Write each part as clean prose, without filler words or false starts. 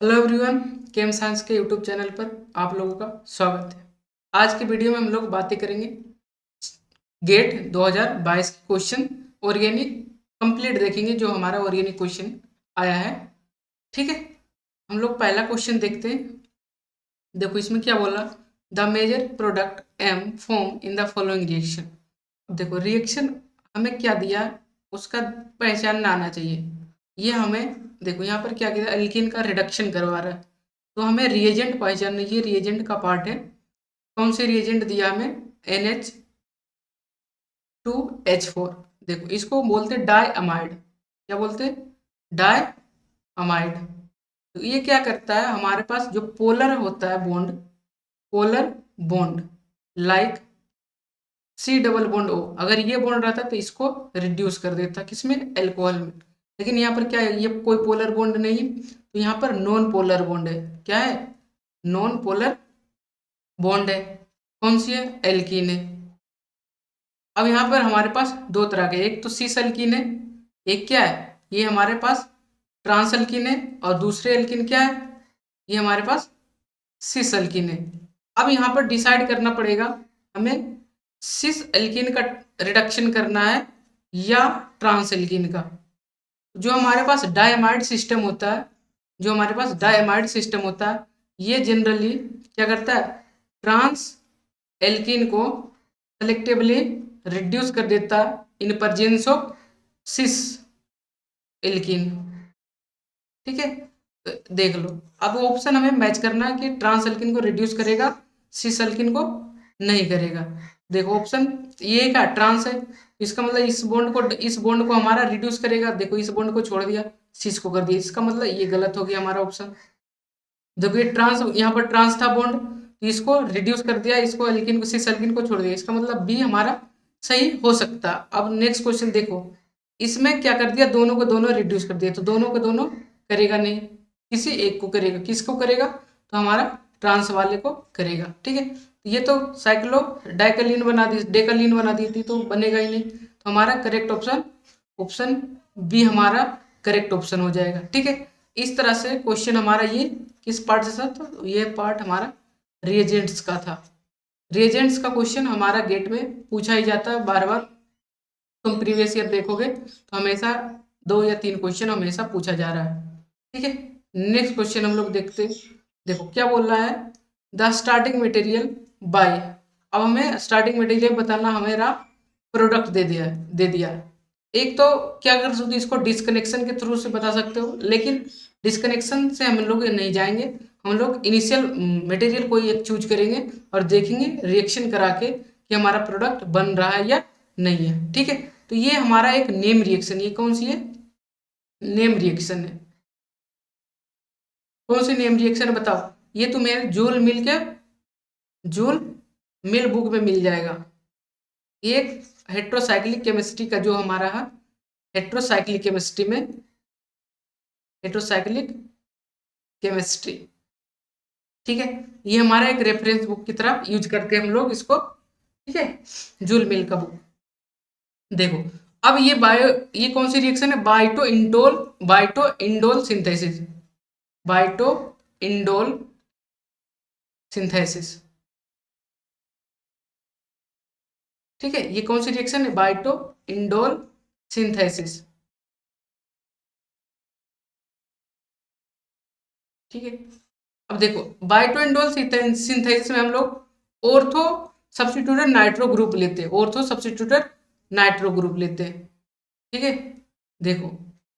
Hello everyone, केम science के YouTube channel पर आप लोगों का स्वागत है। आज की वीडियो में हम लोग बातें करेंगे गेट 2022 के क्वेश्चन ऑर्गेनिक कंप्लीट देखेंगे जो हमारा ऑर्गेनिक क्वेश्चन आया है। ठीक है, हम लोग पहला क्वेश्चन देखते हैं। देखो इसमें क्या बोला, the major product M form in the following reaction. देखो रिएक्शन हमें क्या दिया, उसका पहचानना आना चाहिए। ये हमें देखो यहाँ पर क्या किया, एल्कीन का रिडक्शन करवा रहा है, तो हमें रिएजेंट पहचानना। ये रिएजेंट का पार्ट है। कौन से रिएजेंट दिया हमें, NH2H4। देखो इसको बोलते डाई अमाइड। क्या बोलते हैं, डाई अमाइड। तो ये क्या करता है, हमारे पास जो पोलर होता है bond, polar bond like C double bond O, अगर ये बॉन्ड रहता तो इसको रिड्यूस कर देता किसमें, एल्कोहल में। लेकिन यहाँ पर क्या है, ये कोई पोलर बॉन्ड नहीं, तो यहाँ पर नॉन पोलर बॉन्ड है। क्या है, नॉन पोलर बॉन्ड है। कौन सी है, एल्कीन है। अब यहाँ पर हमारे पास दो तरह के, एक तो सिस एल्कीन है, एक क्या है, ये हमारे पास ट्रांस एल्कीन है, और दूसरे एल्कीन क्या है, ये हमारे पास सिस एल्कीन है। अब यहाँ पर डिसाइड करना पड़ेगा हमें, सिस एल्कीन का रिडक्शन करना है या ट्रांस एल्कीन का। जो हमारे पास डायमाइड सिस्टम होता है, जो हमारे पास डायमाइड सिस्टम होता है, ये जनरली क्या करता है, ट्रांस एल्कीन को सेलेक्टिवली रिड्यूस कर देता है in presence of cis alkene. ठीक है, तो देख लो। अब ऑप्शन हमें मैच करना है कि ट्रांस एल्कीन को रिड्यूस करेगा, सिस एल्कीन को नहीं करेगा। देखो ऑप्शन ये क्या, ट्रांस है, इसका मतलब इस बॉन्ड को हमारा रिड्यूस करेगा। देखो इस बॉन्ड को छोड़ दिया, सिस को कर दिया, इसका मतलब ये गलत हो गया हमारा ऑप्शन। देखो ये ट्रांस, यहाँ पर ट्रांस था बॉन्ड, तो इसको रिड्यूस कर दिया, इसको एल्कीन को, सिस एल्कीन को छोड़ दिया, इसका मतलब बी हमारा सही हो सकता। अब नेक्स्ट क्वेश्चन देखो, इसमें क्या कर दिया, दोनों को दोनों रिड्यूस कर दिया, तो दोनों को दोनों करेगा नहीं, किसी एक को करेगा। किसको करेगा, तो हमारा ट्रांस वाले को करेगा। ठीक है, तो ये तो साइक्लो डाइकलिन बना दी, डेकलिन बना दी थी, तो बनेगा ही नहीं। तो हमारा करेक्ट ऑप्शन ऑप्शन बी हमारा करेक्ट ऑप्शन हो जाएगा। ठीक है, इस तरह से क्वेश्चन हमारा ये किस पार्ट से था, तो ये पार्ट हमारा रिएजेंट्स का था। रिएजेंट्स का क्वेश्चन हमारा गेट में पूछा ही जाता है बार बार। तुम प्रीवियस ईयर देखोगे तो हमेशा दो या तीन क्वेश्चन हमेशा पूछा जा रहा है। ठीक है, नेक्स्ट क्वेश्चन हम लोग देखते हैं। देखो क्या बोल रहा है, द स्टार्टिंग मटेरियल बाय। अब हमें स्टार्टिंग मटेरियल बताना, हमें प्रोडक्ट दे दिया। एक तो क्या कर सकते हो, इसको डिस्कनेक्शन के थ्रू से बता सकते हो, लेकिन डिस्कनेक्शन से हम लोग नहीं जाएंगे। हम लोग इनिशियल मटेरियल कोई एक चूज करेंगे और देखेंगे रिएक्शन करा के कि हमारा प्रोडक्ट बन रहा है या नहीं है। ठीक है, तो ये हमारा एक नेम रिएक्शन, ये कौन सी है, नेम रिएक्शन है। कौन सी नेम रिएक्शन है बताओ, ये तुम्हें जूल मिल बुक में मिल जाएगा। एक हेट्रोसाइक्लिक केमिस्ट्री का जो हमारा है, हेट्रोसाइक्लिक केमिस्ट्री में, हेट्रोसाइक्लिक केमिस्ट्री। ठीक है, ये हमारा एक रेफरेंस बुक की तरह यूज करते हैं हम लोग इसको। ठीक है, जूल मिल का बुक। देखो अब ये कौन सी रिएक्शन है, बाइटो इंडोल सिंथेसिस, बाइटो इंडोल सिंथेसिस। ठीक है, ये कौन सी रिएक्शन है, बाइटो इंडोल सिंथेसिस। ठीक है, अब देखो बाइटो इंडोल सिंथेसिस में हम लोग ऑर्थो सब्स्टिट्यूटेड नाइट्रो ग्रुप लेते हैं, ऑर्थो सब्स्टिट्यूटेड नाइट्रो ग्रुप लेते हैं। ठीक है, देखो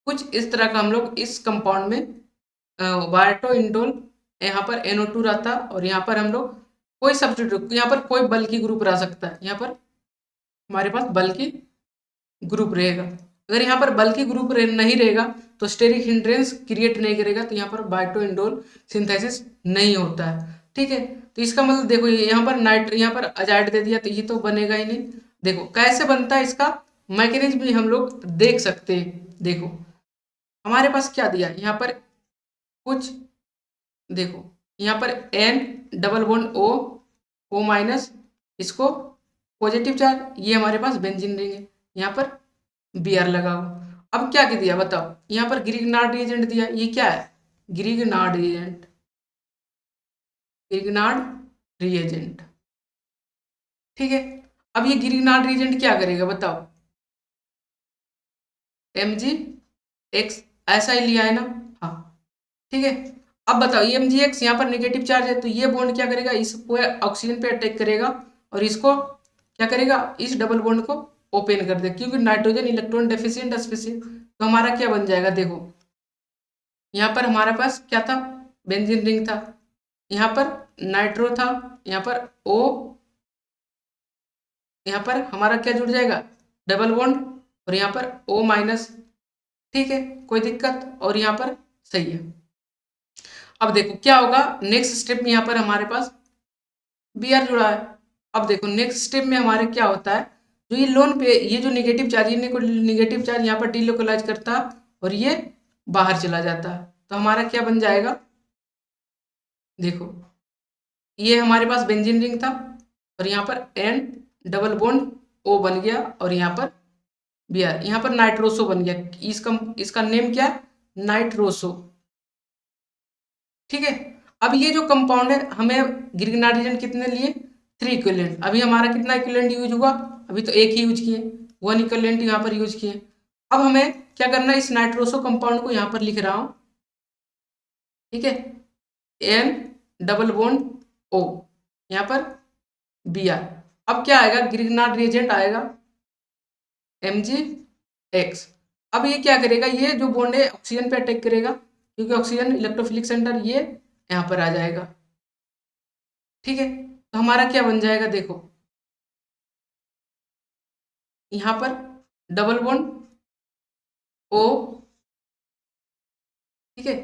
कुछ इस तरह का हम लोग इस कंपाउंड में बाइटो इंडोल, यहाँ पर NO2 रहता, और यहाँ पर हम लोग कोई सब्स्टिट्यूट, यहाँ पर कोई बल्कि ग्रुप रह सकता है, यहाँ पर हमारे पास बल्कि ग्रुप रहेगा। अगर यहाँ पर बल्कि ग्रुप नहीं रहेगा तो स्टेरिक हिंड्रेंस क्रिएट नहीं करेगा, तो यहाँ पर बाइटो इंडोल सिंथेसिस नहीं होता है। ठीक है, तो इसका मतलब देखो यहाँ पर यहाँ पर अजाइड दे दिया, तो ये तो बनेगा ही नहीं। देखो कैसे बनता है, इसका मैकेनिज्म भी हम लोग देख सकते हैं। देखो हमारे पास क्या दिया यहाँ पर, कुछ देखो यहाँ पर N double bond O minus, इसको पॉजिटिव चार्ज, ये हमारे पास बेंजीन रिंग है, यहाँ पर Br लगाओ। अब क्या दिया बताओ, यहाँ पर ग्रीगनार्ड रिएजेंट दिया, ये क्या है, ग्रिगनार्ड रिएजेंट, ग्रिगनार्ड रिएजेंट। ठीक है, अब ये ग्रिगनार्ड रिएजेंट क्या करेगा बताओ, Mg(x) ऐसा ही लिया है ना, हाँ ठीक है। अब बताओ ये Mgx यहाँ पर नेगेटिव चार्ज है, तो ये बॉन्ड क्या करेगा, इस ऑक्सीजन पे अटैक करेगा और इसको क्या करेगा, इस डबल बॉन्ड को ओपन कर दे, क्योंकि नाइट्रोजन इलेक्ट्रॉन डेफिशिएंट स्पीशीज। तो हमारा क्या बन जाएगा, देखो यहाँ पर हमारे पास क्या था, बेंजीन रिंग था, यहाँ पर नाइट्रो था, यहाँ पर O, यहाँ पर हमारा क्या जुड़ जाएगा, डबल बॉन्ड, और यहाँ पर O-। ठीक है, कोई दिक्कत, और यहाँ पर सही है। अब देखो क्या होगा, नेक्स्ट स्टेप में यहाँ पर हमारे पास Br जुड़ा है। अब देखो नेक्स्ट स्टेप में हमारे क्या होता है, जो ये लोन पे ये जो नेगेटिव चार्ज, ये नेगेटिव चार्ज यहाँ पर डीलोकलाइज करता है और ये बाहर चला जाता है। तो हमारा क्या बन जाएगा, देखो ये हमारे पास बेंजीन रिंग था और यहाँ पर N डबल बॉन्ड O बन गया और यहाँ पर Br, यहाँ पर नाइट्रोसो बन गया। इसका नेम क्या है, नाइट्रोसो। ठीक है, अब ये जो कंपाउंड है, हमें ग्रिगनार्ड रिएजेंट कितने लिए, 3 इक्विवेलेंट। अभी हमारा कितना इक्विवेलेंट यूज हुआ, अभी तो एक ही यूज किए, 1 इक्विवेलेंट यहाँ पर यूज किए। अब हमें क्या करना है, इस नाइट्रोसो कंपाउंड को यहाँ पर लिख रहा हूँ, ठीक है, N डबल बॉन्ड O, यहाँ पर Br। अब क्या आएगा, ग्रिगनार्ड रिएजेंट आएगा Mgx। अब ये क्या करेगा, ये जो बॉन्ड है ऑक्सीजन पे अटैक करेगा, क्योंकि ऑक्सीजन इलेक्ट्रोफिलिक सेंटर ये यहाँ पर आ जाएगा। ठीक है, तो हमारा क्या बन जाएगा, देखो यहाँ पर डबल बॉन्ड O, ठीक है,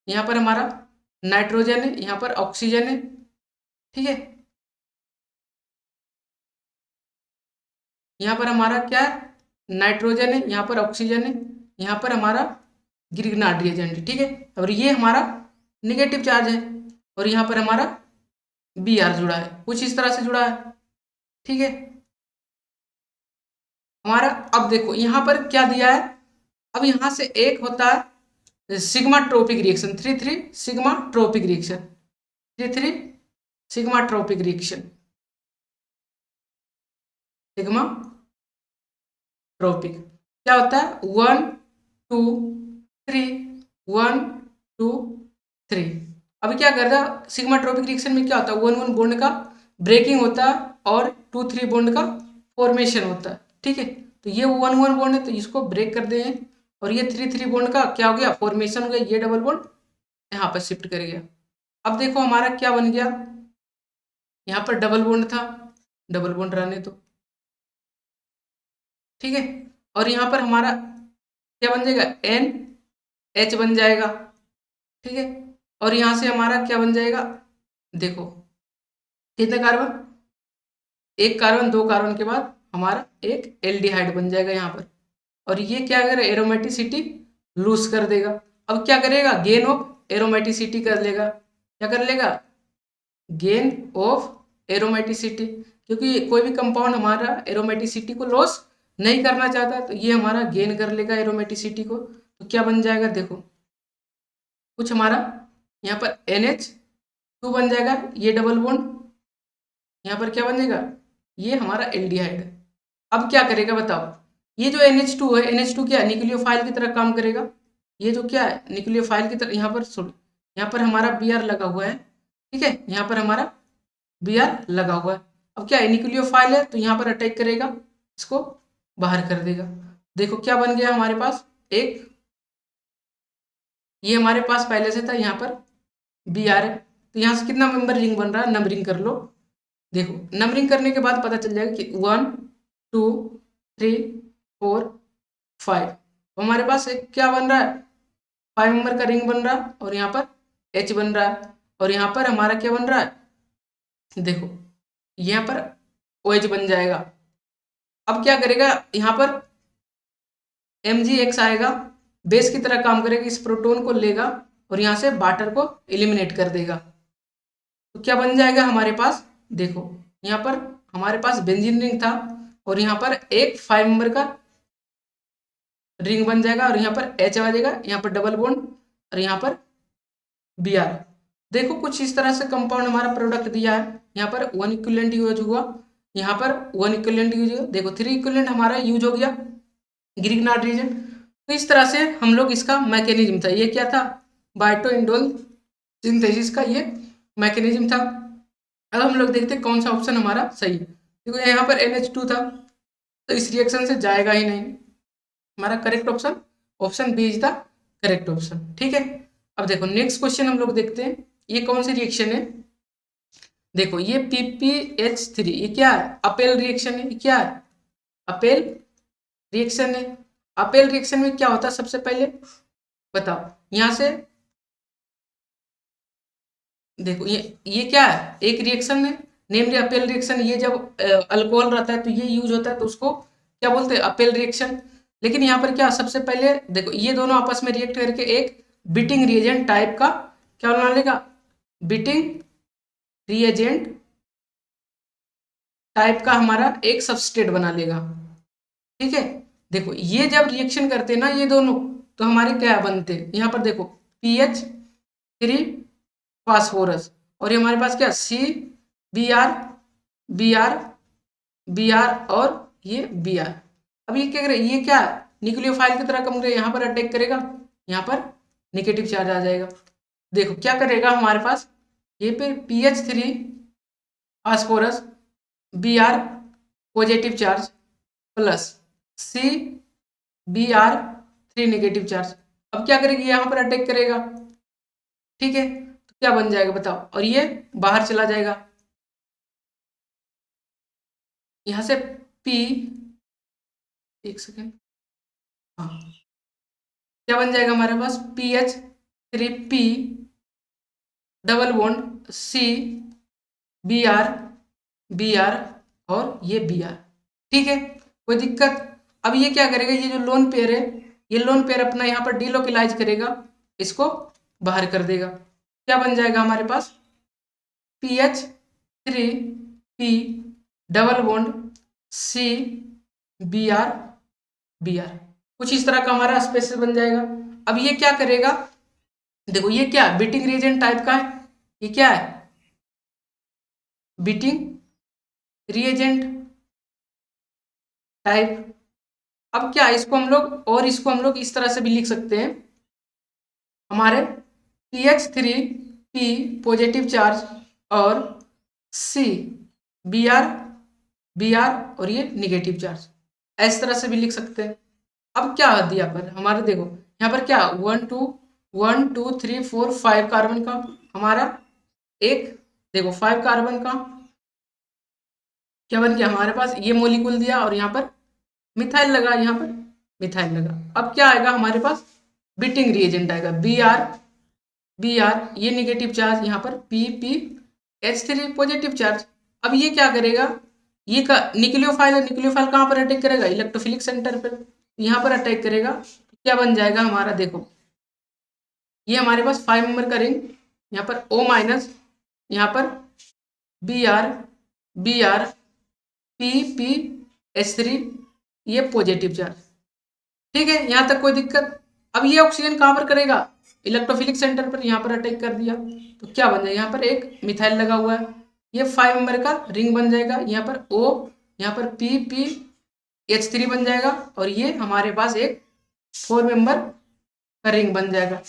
यहाँ पर हमारा नाइट्रोजन है, यहाँ पर ऑक्सीजन है। ठीक है, यहाँ पर हमारा क्या है, नाइट्रोजन है, यहाँ पर ऑक्सीजन है, यहाँ पर हमारा ग्रिगनार्ड रिएजेंट है। ठीक है, और ये हमारा निगेटिव चार्ज है और यहाँ पर हमारा Br जुड़ा है, कुछ इस तरह से जुड़ा है। ठीक है, हमारा अब देखो यहाँ पर क्या दिया है, अब यहाँ से एक होता है sigma trophic reaction, 3,3 sigma trophic reaction, 3,3 sigma trophic reaction, sigma trophic क्या होता है, 1 2 3 1 2 3। अभी क्या कर रहा है, सिग्मा ट्रोपिक रिएक्शन में क्या होता है, 1 1 बॉन्ड का ब्रेकिंग होता है और 2 3 बॉन्ड का फॉर्मेशन होता है। ठीक है, तो ये 1 1 बॉन्ड है तो इसको ब्रेक कर दें, और ये 3 3 बॉन्ड का क्या हो गया, फॉर्मेशन हो गया, ये डबल बॉन्ड यहाँ पर शिफ्ट कर गया। अब देखो हमारा क्या बन गया, यहाँ पर डबल बॉन्ड था, डबल बॉन्ड रहने दो। ठीक है, और यहाँ पर हमारा क्या बन जाएगा, NH बन जाएगा। ठीक है, और यहाँ से हमारा क्या बन जाएगा, देखो कितने कार्बन, एक कार्बन, 2 कार्बन के बाद हमारा एक एल्डिहाइड बन जाएगा यहाँ पर, और ये क्या करेगा, एरोमेटिसिटी लूज कर देगा। अब क्या करेगा, गेन ऑफ एरोमेटिसिटी कर लेगा, क्या कर लेगा, गेन ऑफ एरोमेटिसिटी, क्योंकि कोई भी कंपाउंड हमारा एरोमेटिसिटी को लॉस नहीं करना चाहता, तो ये हमारा गेन कर लेगा एरोमेटिसिटी को। तो क्या बन जाएगा, देखो कुछ हमारा यहाँ पर NH2 बन जाएगा, ये डबल बॉन्ड यहाँ पर क्या बन जाएगा, ये हमारा एल्डिहाइड है। अब क्या करेगा बताओ, ये जो NH2 है, NH2 क्या है, न्यूक्लियोफाइल की तरह काम करेगा, ये जो क्या है न्यूक्लियोफाइल की तरह, यहाँ पर सुन, यहाँ पर हमारा Br लगा हुआ है। ठीक है, यहाँ पर हमारा Br लगा हुआ है। अब क्या है, न्यूक्लियोफाइल है तो यहाँ पर अटैक करेगा, इसको बाहर कर देगा। देखो क्या बन गया हमारे पास, एक ये हमारे पास पहले से था, यहाँ पर Br है, तो यहाँ से कितना मेंबर रिंग बन रहा है, नंबरिंग कर लो। देखो नंबरिंग करने के बाद पता चल जाएगा कि 1 2 3 4 5, तो हमारे पास एक क्या बन रहा है, 5 मेंबर का रिंग बन रहा है, और यहाँ पर H बन रहा है, और यहाँ पर हमारा क्या बन रहा है, देखो यहाँ पर OH बन जाएगा। अब क्या करेगा, यहाँ पर Mgx आएगा, बेस की तरह काम करेगा, इस प्रोटॉन को लेगा और यहाँ से वाटर को एलिमिनेट कर देगा। तो क्या बन जाएगा हमारे पास, देखो यहाँ पर हमारे पास बेंजीन रिंग था और यहाँ पर एक 5 मेंबर का रिंग बन जाएगा, और यहाँ पर H आ जाएगा, यहाँ पर डबल बॉन्ड, और यहाँ पर Br। देखो कुछ इस तरह से कंपाउंड हमारा प्रोडक्ट दिया है, यहाँ पर 1 इक्विवेलेंट यूज हुआ, यहाँ पर 1 इक्विवेलेंट यूज हुआ, देखो 3 इक्विवेलेंट हमारा यूज हो गया ग्रिग्नार्ड रीजन। तो इस तरह से हम लोग इसका मैकेनिज्म था, ये क्या था, बाइटो इंडोल सिंथेसिस का ये मैकेनिज्म था। अब हम लोग देखते हैं कौन सा ऑप्शन हमारा सही है। देखो यहाँ पर NH2 था, तो इस रिएक्शन से जाएगा ही नहीं, हमारा correct option option B is the correct option. ठीक है, अब देखो नेक्स्ट क्वेश्चन हम लोग देखते हैं, ये कौन सी रिएक्शन है। देखो ये PPH3, ये क्या है, अपेल रिएक्शन है, ये क्या है, अपेल रिएक्शन है। अपेल रिएक्शन में क्या होता है, सबसे पहले बताओ, यहाँ से देखो ये क्या है, एक रिएक्शन है नेमली अपेल रिएक्शन। ये जब अल्कोहल रहता है तो ये यूज होता है, तो उसको क्या बोलते हैं, अपेल रिएक्शन। लेकिन यहाँ पर क्या, सबसे पहले देखो ये दोनों आपस में रिएक्ट करके एक बिटिंग रिएजेंट टाइप का क्या बना लेगा, बिटिंग रिएजेंट टाइप का हमारा एक सबस्ट्रेट बना लेगा। ठीक है, देखो ये जब रिएक्शन करते हैं ना ये दोनों, तो हमारे क्या बनते हैं, यहाँ पर देखो PH3 फास्फोरस, और ये हमारे पास क्या CBr और ये Br। अब ये क्या करे, ये क्या न्यूक्लियोफाइल की तरह कम करे, यहाँ पर अटैक करेगा, यहाँ पर नेगेटिव चार्ज आ जाएगा। देखो क्या करेगा हमारे पास, ये पे PH3 phosphorus Br positive charge plus CBr3 negative charge. अब क्या करेगी, यहाँ पर अटैक करेगा। ठीक है, तो क्या बन जाएगा बताओ, और ये बाहर चला जाएगा, यहाँ से P, एक सेकेंड, हाँ क्या बन जाएगा हमारे पास, PH3P डबल बॉन्ड CBr और ये Br। ठीक है, कोई दिक्कत। अब ये क्या करेगा, ये जो लोन पेयर है, ये लोन पेयर अपना यहाँ पर डीलोकलाइज करेगा, इसको बाहर कर देगा। क्या बन जाएगा हमारे पास, PH3P डबल बॉन्ड CBr। कुछ इस तरह का हमारा स्पेसिस बन जाएगा। अब ये क्या करेगा, देखो ये क्या बीटिंग रिएजेंट टाइप का है, ये क्या है, बीटिंग रिएजेंट टाइप। अब क्या इसको हम लोग, और इसको हम लोग इस तरह से भी लिख सकते हैं, हमारे PH3P पॉजिटिव चार्ज और CBr और ये निगेटिव चार्ज, इस तरह से भी लिख सकते हैं। अब क्या दिया पर हमारे, देखो यहाँ पर क्या 1 2 3 4 5 कार्बन का हमारा एक, देखो 5 कार्बन का क्या बन गया हमारे पास, ये मोलिकुल दिया, और यहाँ पर मिथाइल लगा, यहाँ पर मिथाइल लगा। अब क्या आएगा हमारे पास, बिटिंग रिएजेंट आएगा Br ये निगेटिव चार्ज, यहाँ पर PPH3 पॉजिटिव चार्ज। अब ये क्या करेगा, ये का न्यूक्लियोफाइल है, न्यूक्लियोफाइल कहाँ पर अटैक करेगा, इलेक्ट्रोफिलिक सेंटर पर, यहाँ पर अटैक करेगा। क्या बन जाएगा हमारा, देखो ये हमारे पास 5 मेंबर का रिंग, यहाँ पर O-, यहाँ पर Br PPH3 ये पॉजिटिव चार्ज। ठीक है, यहाँ तक कोई दिक्कत। अब ये ऑक्सीजन कहाँ पर करेगा, इलेक्ट्रोफिलिक सेंटर पर, यहाँ पर अटैक कर दिया, तो क्या बन जाएगा, यहाँ पर एक मिथाइल लगा हुआ है, ये 5 मेंबर का रिंग बन जाएगा, यहाँ पर O, यहाँ पर PPH3 बन जाएगा, और ये हमारे पास एक 4 मेंबर का रिंग बन जाएगा।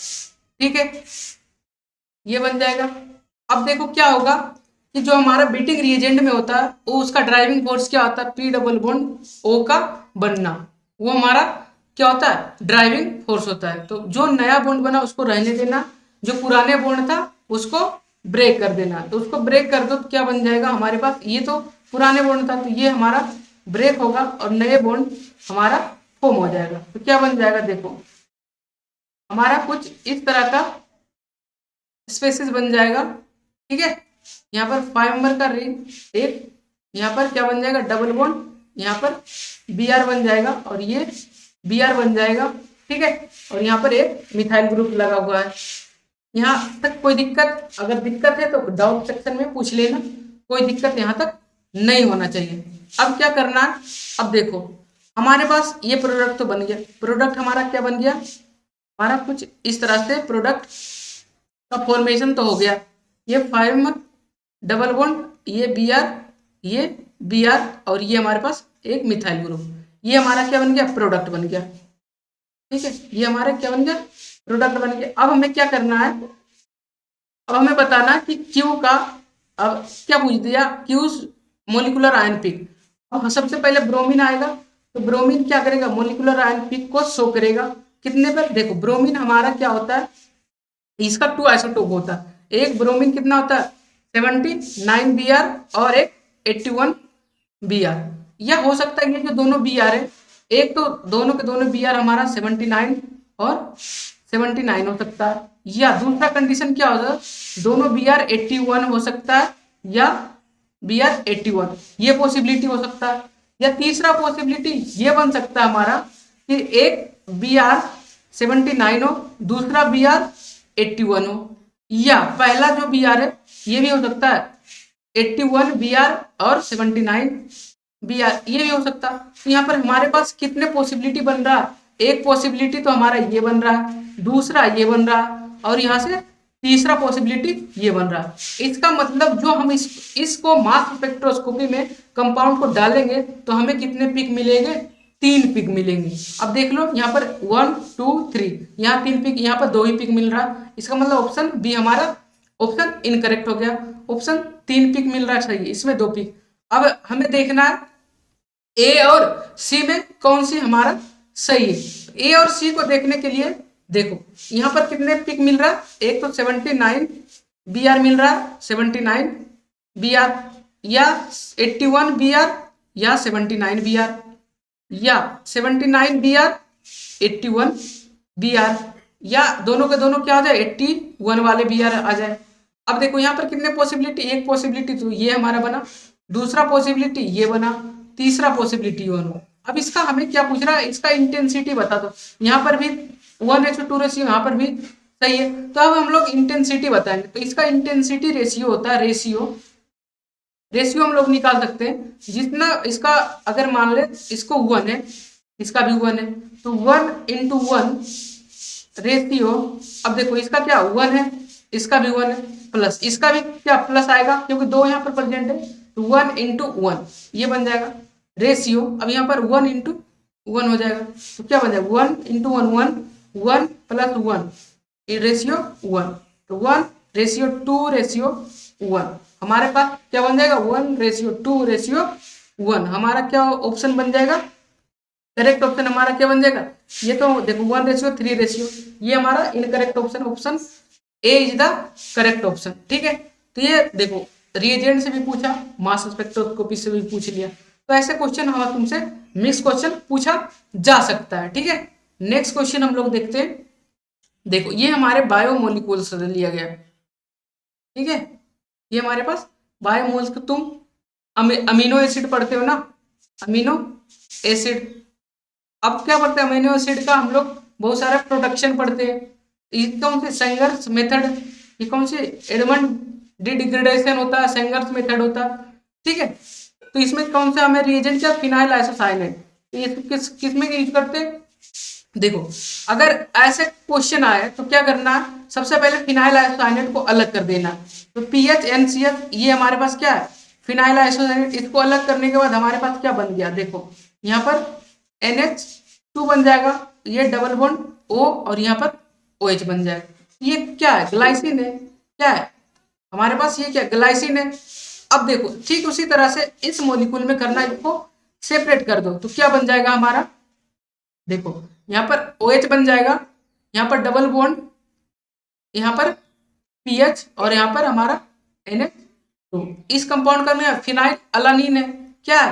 ठीक है, ये बन जाएगा। अब देखो क्या होगा कि जो हमारा बीटिंग रिएजेंट में होता है, वो उसका ड्राइविंग फोर्स क्या होता है, P डबल बॉन्ड O का बनना, वो हमारा क्या होता है, ड्राइविंग फोर्स होता है। तो जो नया बॉन्ड बना उसको रहने देना, जो पुराने बॉन्ड था उसको ब्रेक कर देना। तो उसको ब्रेक कर दो तो क्या बन जाएगा हमारे पास, ये तो पुराने बॉन्ड था, तो ये हमारा ब्रेक होगा और नए बॉन्ड हमारा फॉर्म हो जाएगा। तो क्या बन जाएगा, देखो हमारा कुछ इस तरह का स्पेसिस बन जाएगा। ठीक है, यहाँ पर 5 मेंबर का रिंग एक, यहाँ पर क्या बन जाएगा, डबल बॉन्ड, यहाँ पर Br बन जाएगा और ये Br बन जाएगा। ठीक है, और यहाँ पर एक मिथाइल ग्रुप लगा हुआ है। यहाँ तक कोई दिक्कत, अगर दिक्कत है तो डाउट सेक्शन में पूछ लेना, कोई दिक्कत यहाँ तक नहीं होना चाहिए। अब क्या करना है, अब देखो हमारे पास ये प्रोडक्ट तो बन गया, प्रोडक्ट हमारा क्या बन गया, हमारा कुछ इस तरह से प्रोडक्ट का फॉर्मेशन तो हो गया, ये 5 डबल बॉन्ड, ये Br, ये Br, और ये हमारे पास एक मिथाइल ग्रुप, ये हमारा क्या बन गया, प्रोडक्ट बन गया। ठीक है, ये हमारा क्या बन गया, प्रोडक्ट बन गया। अब हमें क्या करना है, अब हमें बताना कि Q का, अब क्या पूछ दिया, Q मोलिकुलर आयन पिक। अब सबसे पहले ब्रोमीन आएगा, तो ब्रोमीन क्या करेगा, मोलिकुलर आयन पिक को शो करेगा कितने पर, देखो ब्रोमीन हमारा क्या होता है, इसका 2 आइसोटोप होता है, एक ब्रोमीन कितना होता है 79 Br और एक 81 Br, या हो सकता है ये जो दोनों Br है, एक तो दोनों के दोनों Br हमारा 79 और 79 हो सकता है, या दूसरा कंडीशन क्या होता है, दोनों Br 81 हो सकता है या Br 81, ये पॉसिबिलिटी हो सकता है। या तीसरा पॉसिबिलिटी ये बन सकता है हमारा कि एक Br 79 हो, दूसरा Br 81 हो, या पहला जो Br है ये भी हो सकता है 81 Br और 79 Br, ये भी हो सकता है। तो यहाँ पर हमारे पास कितने पॉसिबिलिटी बन रहा है, एक पॉसिबिलिटी तो हमारा ये बन रहा है, दूसरा ये बन रहा है, और यहाँ से तीसरा पॉसिबिलिटी ये बन रहा है। इसका मतलब जो हम इसको मास स्पेक्ट्रोस्कोपी में कंपाउंड को डालेंगे तो हमें कितने पिक मिलेंगे, 3 पिक मिलेंगे। अब देख लो यहाँ पर 1 2 3, यहाँ 3 पिक, यहाँ पर 2 ही पिक मिल रहा है, इसका मतलब ऑप्शन बी हमारा ऑप्शन इनकरेक्ट हो गया। ऑप्शन 3 पिक मिल रहा है सही, इसमें 2 पिक। अब हमें देखना है ए और सी में कौन सी हमारा सही है। ए और सी को देखने के लिए देखो यहाँ पर कितने पिक मिल रहा है, एक तो 79 Br मिल रहा है, 79 Br, या 81 Br या 79 Br, या 79 Br 81 Br, या दोनों के दोनों क्या आ जाए 81 वाले Br आ जाए। अब देखो यहाँ पर कितने पॉसिबिलिटी, एक पॉसिबिलिटी तो ये हमारा बना, दूसरा पॉसिबिलिटी ये बना, तीसरा पॉसिबिलिटी ये बना। अब इसका हमें क्या पूछ रहा है, इसका इंटेंसिटी बता दो। यहाँ पर भी 1:2 रेशियो, यहाँ पर भी सही है, तो अब हम लोग इंटेंसिटी बताएंगे। तो इसका इंटेंसिटी रेशियो होता है, रेशियो हम लोग निकाल सकते हैं, जितना इसका अगर मान ले इसको 1 है, इसका भी 1 है, तो 1:1 रेशियो। अब देखो इसका क्या 1 है, इसका भी 1 है, प्लस इसका भी क्या प्लस आएगा क्योंकि 2 यहाँ पर प्रेजेंट है, तो 1:1 ये बन जाएगा रेशियो। अब यहाँ पर 1:1 हो जाएगा, तो क्या बन जाएगा 1:1 1 प्लस 1 ये रेशियो 1, तो 1:2:1 हमारे पास क्या बन जाएगा 1:2:1 हमारा क्या ऑप्शन बन जाएगा, करेक्ट ऑप्शन हमारा क्या बन जाएगा, ये तो देखो 1:3 रेशियो, ये हमारा incorrect option, option A is the correct option. ठीक है, तो ये देखो रिएजेंट से भी पूछा, मास स्पेक्ट्रोस्कोपी से भी पूछ लिया, तो ऐसे क्वेश्चन हम तुमसे मिक्स क्वेश्चन पूछा जा सकता है। ठीक है, नेक्स्ट क्वेश्चन हम लोग देखते हैं। देखो ये हमारे बायोमोलिक्यूल से लिया गया, ठीक है, ये हमारे पास बायोमोल्स, तुम अमीनो एसिड पढ़ते हो ना, अमीनो एसिड। अब क्या पढ़ते हैं अमीनो एसिड का हम लोग बहुत सारा प्रोडक्शन पढ़ते हैं, ये कौन से सेंगर्स मेथड, ये कौन से एडमंड डिग्रेडेशन होता है, सेंगर्स मेथड होता है। ठीक है, तो इसमें कौन सा हमें रिएजेंट क्या, फिनाइल आइसोसाइनेट, ये किस में यूज करते हैं। देखो अगर ऐसे क्वेश्चन आए तो क्या करना है, सबसे पहले फिनाइल आइसोसाइनेट को अलग कर देना। तो पीएच NCF ये हमारे पास क्या है फिनाइल आइसोसाइनेट, इसको अलग करने के बाद हमारे पास क्या बन गया, देखो यहाँ पर NH2 बन जाएगा, ये डबल बॉन्ड O और यहाँ पर OH बन जाएगा। ये क्या है, ग्लाइसिन है, क्या है हमारे पास, ये क्या ग्लाइसिन है। अब देखो ठीक उसी तरह से इस मॉलिक्यूल में करना, इसको सेपरेट कर दो तो क्या बन जाएगा हमारा, देखो यहाँ पर OH बन जाएगा, यहाँ पर डबल बॉन्ड, यहाँ पर पीएच और यहाँ पर हमारा NH2। इस कंपाउंड का नाम फिनाइल अलानीन है, क्या है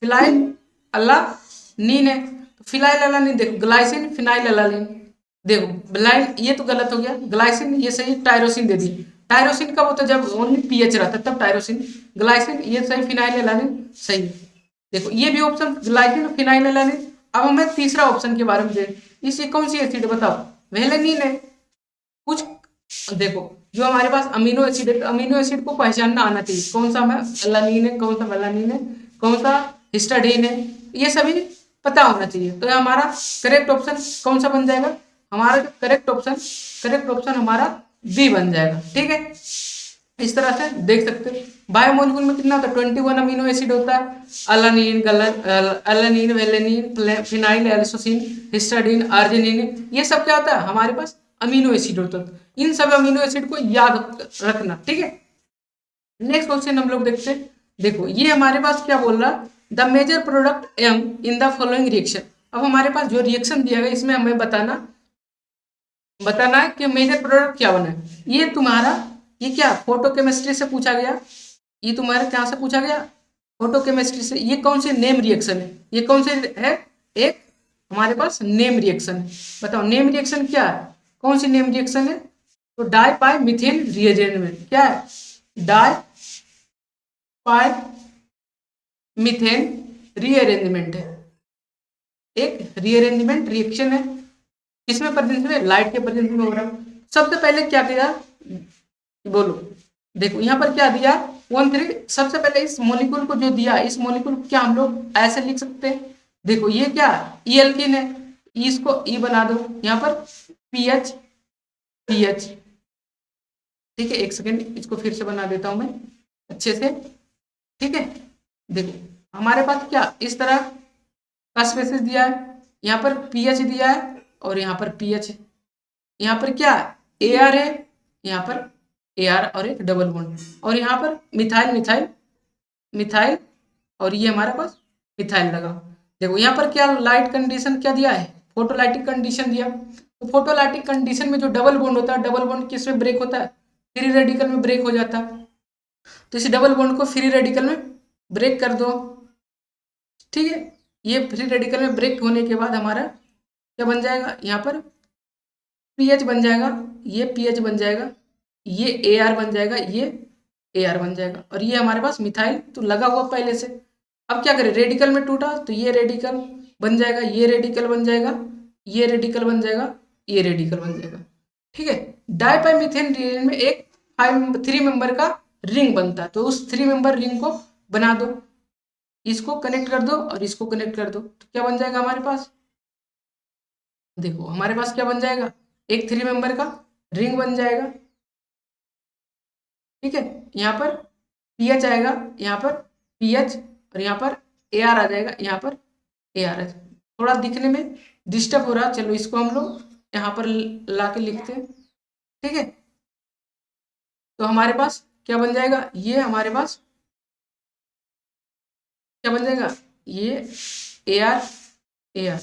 फिनाइल अलानीन है। तो फिनाइल अलानीन देखो ग्लाइसिन फिनाइल अलानीन, देखो ब्लाइंड ये तो गलत हो गया, ग्लाइसिन ये सही, टायरोसिन दे दी। टायरोसिन कब होता है जब ओनली पीएच रहता है तब टायरोसिन, ग्लाइसिन ये सही, फिनाइल एलानिन सही। देखो ये भी ऑप्शन ग्लाइसिन फिनाइल एलानिन। अब हमें तीसरा ऑप्शन के बारे में देख, इसे कौन सी एसिड बताओ, वेलेनिन है। कुछ देखो जो हमारे पास अमीनो एसिड है, अमीनो एसिड को पहचानना आना चाहिए, कौन सा हमें अलानिन है, कौन सा वेलानिन है, कौन सा हिस्टाडीन है, ये सभी पता होना चाहिए। तो हमारा करेक्ट ऑप्शन कौन सा बन जाएगा, हमारा जो करेक्ट ऑप्शन हमारा बी बन जाएगा। ठीक है, इस तरह से देख सकते हो। बायोमोलिक्यूल में कितना होता है, 21 अमीनो एसिड होता है। अलानिन, अलानिन, वेलेनिन, फिनाइल, एल्सोसिन, हिस्टाडीन, आर्जिनिन, ये सब क्या होता है हमारे पास अमीनो एसिड होता है। इन सब अमीनो एसिड को याद रखना। ठीक है, नेक्स्ट क्वेश्चन हम लोग देखते हैं। देखो ये हमारे पास क्या बोल रहा, the major product M in the following reaction. अब हमारे पास जो रिएक्शन दिया गया इसमें हमें बताना है कि मेजर प्रोडक्ट क्या बना है। ये तुम्हारा ये क्या फोटो केमिस्ट्री से पूछा गया, ये तुम्हारे क्या से पूछा गया, फोटो केमिस्ट्री से। ये कौन से नेम रिएक्शन है, ये कौन से है, एक हमारे पास नेम रिएक्शन है। बताओ नेम रिएक्शन क्या है, कौन सी नेम रिएक्शन है, तो डाई पाई मीथेन रीअरेंजमेंट। क्या है, डाई पाई मीथेन रीअरेंजमेंट है, एक रीअरेंजमेंट रिएक्शन है। किसमें प्रेजेंस में, लाइट के प्रेजेंस में हो रहा है। सबसे पहले क्या किया, बोलो, देखो यहाँ पर क्या दिया 1 3। सबसे पहले इस मॉलिक्यूल को जो दिया, इस मॉलिक्यूल को क्या हम लोग ऐसे लिख सकते हैं, देखो ये क्या ई एल्किन है, इसको ई बना दो, यहाँ पर पीएच पीएच। ठीक है, एक सेकेंड इसको फिर से बना देता हूं मैं अच्छे से। ठीक है, देखो हमारे पास क्या इस तरह का स्पेसिस दिया है, यहाँ पर पीएच दिया है और यहाँ पर पीएच है। यहाँ पर क्या ए आर है, यहाँ पर ए आर और एक डबल बॉन्ड, और यहाँ पर मिथाइल मिथाइल मिथाइल, और ये हमारे पास मिथाइल लगा। देखो यहाँ पर क्या लाइट कंडीशन क्या दिया है, फोटोलाइटिक कंडीशन दिया। तो फोटोलाइटिक कंडीशन में जो डबल बॉन्ड होता है, डबल बॉन्ड किस में ब्रेक होता है, फ्री रेडिकल में ब्रेक हो जाता है। तो इस डबल बॉन्ड को फ्री रेडिकल में ब्रेक कर दो। ठीक है, ये फ्री रेडिकल में ब्रेक होने के बाद हमारा क्या बन जाएगा, यहाँ पर पीएच बन जाएगा, ये पीएच बन जाएगा, ये ए आर बन जाएगा, ये ए आर बन जाएगा, और ये हमारे पास मिथाइल तो लगा हुआ पहले से। अब क्या करें, रेडिकल में टूटा तो ये रेडिकल बन जाएगा, ये रेडिकल बन जाएगा, ये रेडिकल बन जाएगा, ये रेडिकल बन जाएगा। ठीक है, डाइपाइमिथेन रिएजेंट में एक 3 मेंबर का रिंग बनता है, तो उस 3 मेंबर रिंग को बना दो, इसको कनेक्ट कर दो और इसको कनेक्ट कर दो, तो क्या बन जाएगा हमारे पास, देखो हमारे पास क्या बन जाएगा, एक 3 मेंबर का रिंग बन जाएगा। ठीक है, यहाँ पर पीएच आएगा, यहाँ पर पीएच, और यहाँ पर ए आर आ जाएगा, यहाँ पर ए आर आ जाएगा। थोड़ा दिखने में डिस्टर्ब हो रहा है, चलो इसको हम लोग यहाँ पर ला के लिखते हैं। ठीक है, तो हमारे पास क्या बन जाएगा, ये हमारे पास क्या बन जाएगा, ये ए आर ए आर।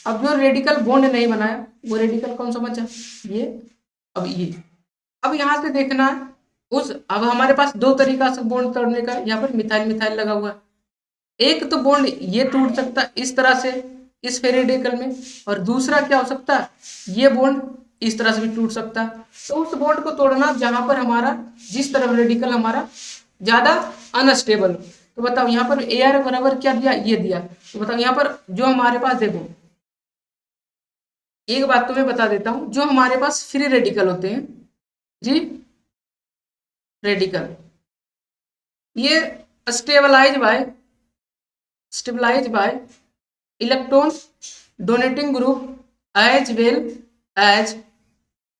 अब जो रेडिकल बॉन्ड नहीं बनाया वो रेडिकल कौन सा बचा, ये, अब ये, अब यहाँ से देखना है उस, अब हमारे पास दो तरीका से बॉन्ड तोड़ने का, यहाँ पर मिथाइल मिथाइल लगा हुआ है। एक तो बॉन्ड ये टूट सकता है इस तरह से इस फेरेडिकल में, और दूसरा क्या हो सकता है, ये बॉन्ड इस तरह से भी टूट सकता है। तो उस बॉन्ड को तोड़ना जहां पर हमारा जिस तरफ रेडिकल हमारा ज्यादा अनस्टेबल हो। तो बताओ यहाँ पर ए आर बराबर क्या दिया, ये दिया। तो बताओ यहाँ पर जो हमारे पास, देखो एक बात तो मैं बता देता हूं, जो हमारे पास फ्री रेडिकल होते हैं, जी रेडिकल, ये stabilise by electron donating group as well as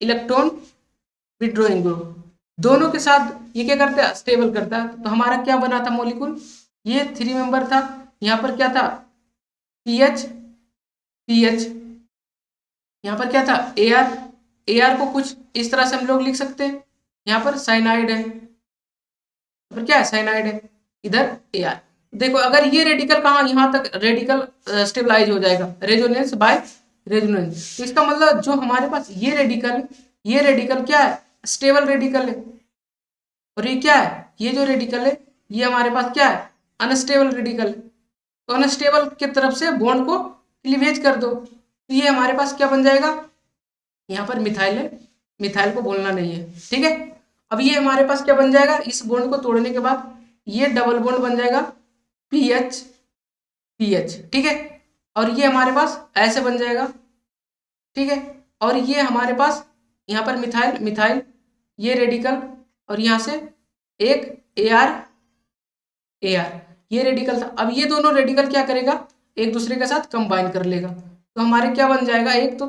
electron withdrawing group, दोनों के साथ ये क्या करता है, स्टेबल करता है। तो हमारा क्या बना था मॉलिक्यूल, ये 3 मेंबर था, यहाँ पर क्या था पीएच पीएच, यहाँ पर क्या था ए आर को कुछ इस तरह से हम लोग लिख सकते हैं, यहाँ पर साइनाइड है, पर क्या है साइनाइड है, इधर ए आर। देखो अगर ये रेडिकल कहाँ, यहाँ तक रेडिकल स्टेबलाइज हो जाएगा रेजोनेंस बाय रेजोनेंस। तो इसका मतलब जो हमारे पास ये रेडिकल क्या है, स्टेबल रेडिकल है, और ये क्या है, ये जो रेडिकल है ये हमारे पास क्या है, अनस्टेबल रेडिकल है। तो अनस्टेबल की तरफ से बॉन्ड को क्लीवेज कर दो, तो ये हमारे पास क्या बन जाएगा, यहाँ पर मिथाइल है, मिथाइल को बोलना नहीं है। ठीक है, अब ये हमारे पास क्या बन जाएगा, इस बॉन्ड को तोड़ने के बाद ये डबल बॉन्ड बन जाएगा पीएच पीएच। ठीक है, और ये हमारे पास ऐसे बन जाएगा। ठीक है, और ये हमारे पास यहाँ पर मिथाइल मिथाइल, ये रेडिकल, और यहाँ से एक ए आर ये रेडिकल था। अब ये दोनों रेडिकल क्या करेगा, एक दूसरे के साथ कंबाइन कर लेगा, तो हमारे क्या बन जाएगा, एक तो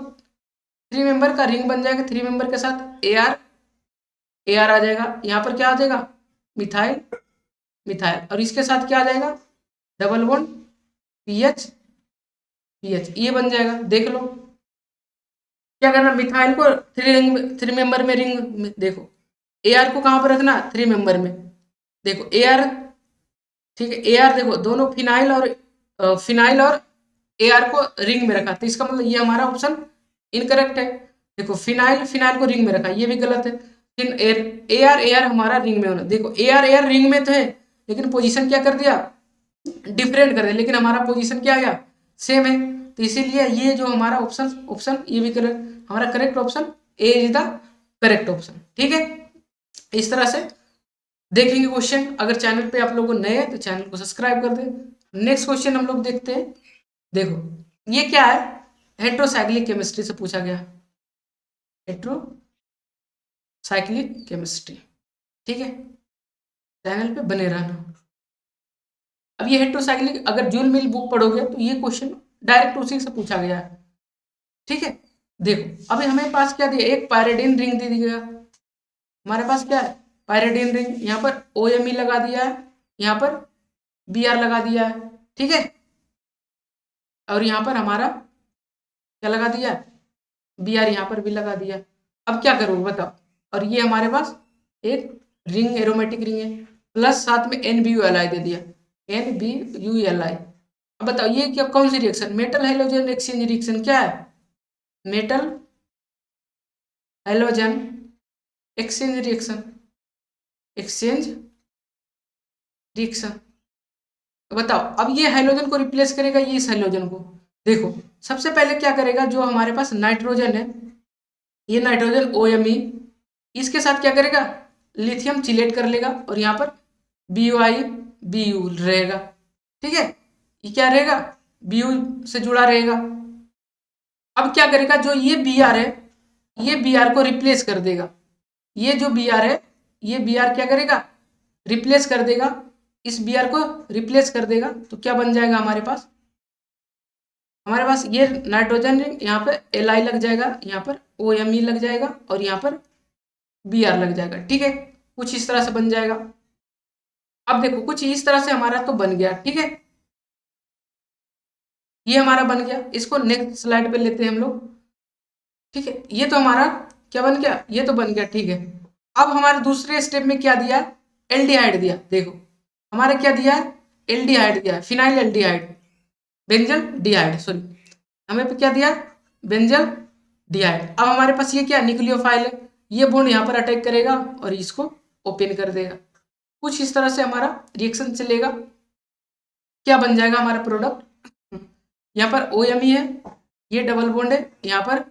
3 मेंबर का रिंग बन जाएगा, 3 मेंबर के साथ ए आर AR आ जाएगा, यहाँ पर क्या आ जाएगा, मिथाइल मिथाइल, और इसके साथ क्या आ जाएगा, डबल बॉन्ड पीएच पीएच, ये बन जाएगा। देख लो क्या करना, मिथाइल को थ्री मेंबर में रिंग, देखो AR को कहाँ पर रखना, थ्री मेंबर में। देखो AR, ठीक है, AR देखो दोनों फिनाइल और AR को रिंग में रखा, तो इसका मतलब ये हमारा ऑप्शन इनकरेक्ट है। देखो फिनाइल फिनाइल को रिंग में रखा, ये भी गलत है। फिर AR AR हमारा रिंग में होना, देखो AR AR रिंग में तो है, लेकिन पोजीशन क्या कर दिया, डिफरेंट कर दिया, लेकिन हमारा पोजीशन क्या आया, सेम है। तो इसीलिए ये जो हमारा ऑप्शन ऑप्शन ये भी करेक्ट, हमारा correct option A is the correct option. ठीक है, इस तरह से देखेंगे क्वेश्चन। अगर चैनल पे आप लोगों को नए हैं तो चैनल को सब्सक्राइब कर दें। नेक्स्ट क्वेश्चन हम लोग देखते हैं। देखो ये क्या है, हेट्रोसाइक्लिक केमिस्ट्री से पूछा गया, हेट्रोसाइक्लिक केमिस्ट्री। ठीक है, चैनल पे बने रहना। अब ये हेट्रोसाइक्लिक, अगर जूल मिल बुक पढ़ोगे तो ये क्वेश्चन डायरेक्ट उसी से पूछा गया है। ठीक है, देखो अभी हमें पास क्या दिया, एक पायरिडिन रिंग दे दिया, हमारे पास क्या है, पायरिडिन रिंग, यहाँ पर OMe लगा दिया है, यहाँ पर Br लगा दिया है। ठीक है, और यहाँ पर हमारा क्या लगा दिया, Br यहाँ पर भी लगा दिया। अब क्या करूँ बताओ, और ये हमारे पास एक रिंग एरोमेटिक रिंग है, प्लस साथ में NBULI दे दिया, NBULI। अब बताओ ये क्या, कौन सी reaction, metal halogen exchange reaction, क्या है, metal halogen exchange reaction, exchange reaction. बताओ अब ये हाइड्रोजन को रिप्लेस करेगा ये इस हाइड्रोजन को। देखो सबसे पहले क्या करेगा, जो हमारे पास नाइट्रोजन है, ये नाइट्रोजन OMe, इसके साथ क्या करेगा, लिथियम चिलेट कर लेगा, और यहाँ पर BuI रहेगा। ठीक है, ये क्या रहेगा, Bu से जुड़ा रहेगा। अब क्या करेगा, जो ये Br है, ये Br को रिप्लेस कर देगा, ये जो Br है, ये Br क्या करेगा, रिप्लेस कर देगा, इस Br को रिप्लेस कर देगा, तो क्या बन जाएगा हमारे पास ये नाइट्रोजन रिंग, यहाँ पर Li लग जाएगा, यहाँ पर OMe लग जाएगा, और यहाँ पर Br लग जाएगा। ठीक है, कुछ इस तरह से बन जाएगा। अब देखो कुछ इस तरह से हमारा तो बन गया। ठीक है, ये हमारा बन गया, इसको नेक्स्ट स्लाइड पे लेते हैं हम लोग। ठीक है, ये तो हमारा क्या बन गया, ये तो बन गया। ठीक है, अब हमारे दूसरे स्टेप में क्या दिया, एल्डिहाइड दिया। देखो हमारा क्या दिया, एल्डिहाइड दिया, फिनाइल एल्डिहाइड, बेंजल डिहाइड, सॉरी, हमें पे क्या दिया, बेंजल डिहाइड। अब हमारे पास ये क्या, न्यूक्लियोफाइल है, ये बॉन्ड यहाँ पर अटैक करेगा और इसको ओपन कर देगा। कुछ इस तरह से हमारा रिएक्शन चलेगा, क्या बन जाएगा हमारा प्रोडक्ट, यहाँ पर OMe है, ये डबल बॉन्ड है, यहाँ पर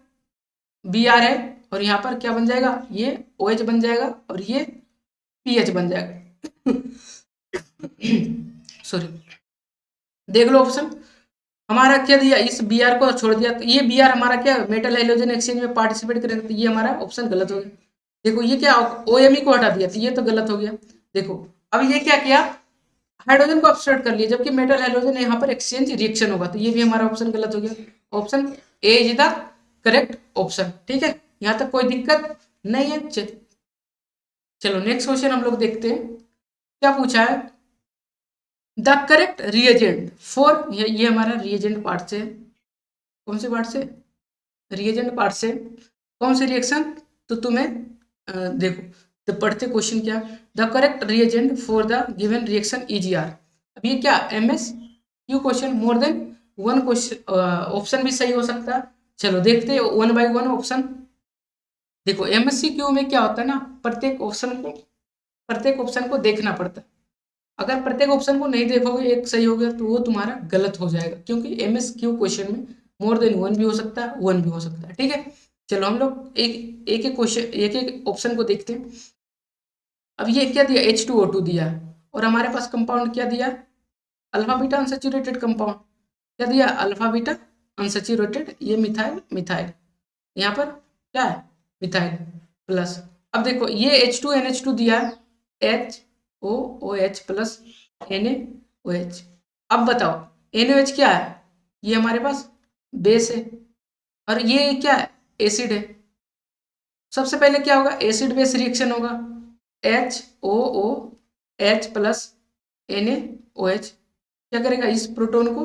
Br है, और यहाँ पर क्या बन जाएगा, ये OH बन जाएगा, और ये PH बन जाएगा। सॉरी, देख लो ऑप्शन, हमारा क्या दिया, इस Br को छोड़ दिया, तो ये Br हमारा क्या मेटल हाइड्रोजन एक्सचेंज में पार्टिसिपेट करेंगे, तो ये हमारा ऑप्शन गलत हो गया। देखो ये क्या, OMe को हटा दिया, तो ये तो गलत हो गया। देखो अब ये क्या किया, हाइड्रोजन को अपसेट कर लिया, जबकि मेटल हाइड्रोजन यहाँ पर एक्सचेंज रिएक्शन होगा, तो ये भी हमारा ऑप्शन गलत हो गया। Option A is the correct option. ठीक है, यहाँ तक कोई दिक्कत नहीं है। चलो नेक्स्ट क्वेश्चन हम लोग देखते हैं, क्या पूछा है, द करेक्ट रिएजेंट फॉर, ये हमारा रिएजेंट पार्ट से, कौन से पार्ट से, रिएजेंट पार्ट से, कौन सी रिएक्शन, तो तुम्हें देखो तो पढ़ते क्वेश्चन क्या, the correct reagent for the given reaction EgR। अब ये क्या, MSQ question, more than one question, option भी सही हो सकता है। चलो देखते हैं वन बाय वन ऑप्शन। देखो MSCQ में क्या होता है ना, प्रत्येक ऑप्शन को देखना पड़ता है। अगर प्रत्येक ऑप्शन को नहीं देखोगे, एक सही हो गया तो वो तुम्हारा गलत हो जाएगा, क्योंकि MSQ क्वेश्चन में मोर देन वन भी हो सकता है, वन भी हो सकता है। ठीक है, चलो हम लोग एक एक क्वेश्चन, एक एक ऑप्शन को देखते हैं। अब ये क्या दिया, H2O2 दिया है, और हमारे पास कंपाउंड क्या दिया, अल्फा बीटा अनसेचुरेटेड कंपाउंड, क्या दिया, अल्फा बीटा अनसेचुरेटेड, ये मिथाइल मिथाइल, यहाँ पर क्या है, मिथाइल प्लस। अब देखो ये H2NH2 दिया है, HOOH प्लस NaOH। अब बताओ NaOH क्या है, ये हमारे पास बेस है, और ये क्या है, एसिड है, सबसे पहले क्या होगा, एसिड बेस रिएक्शन होगा, HOO H प्लस NaOH क्या करेगा, इस प्रोटोन को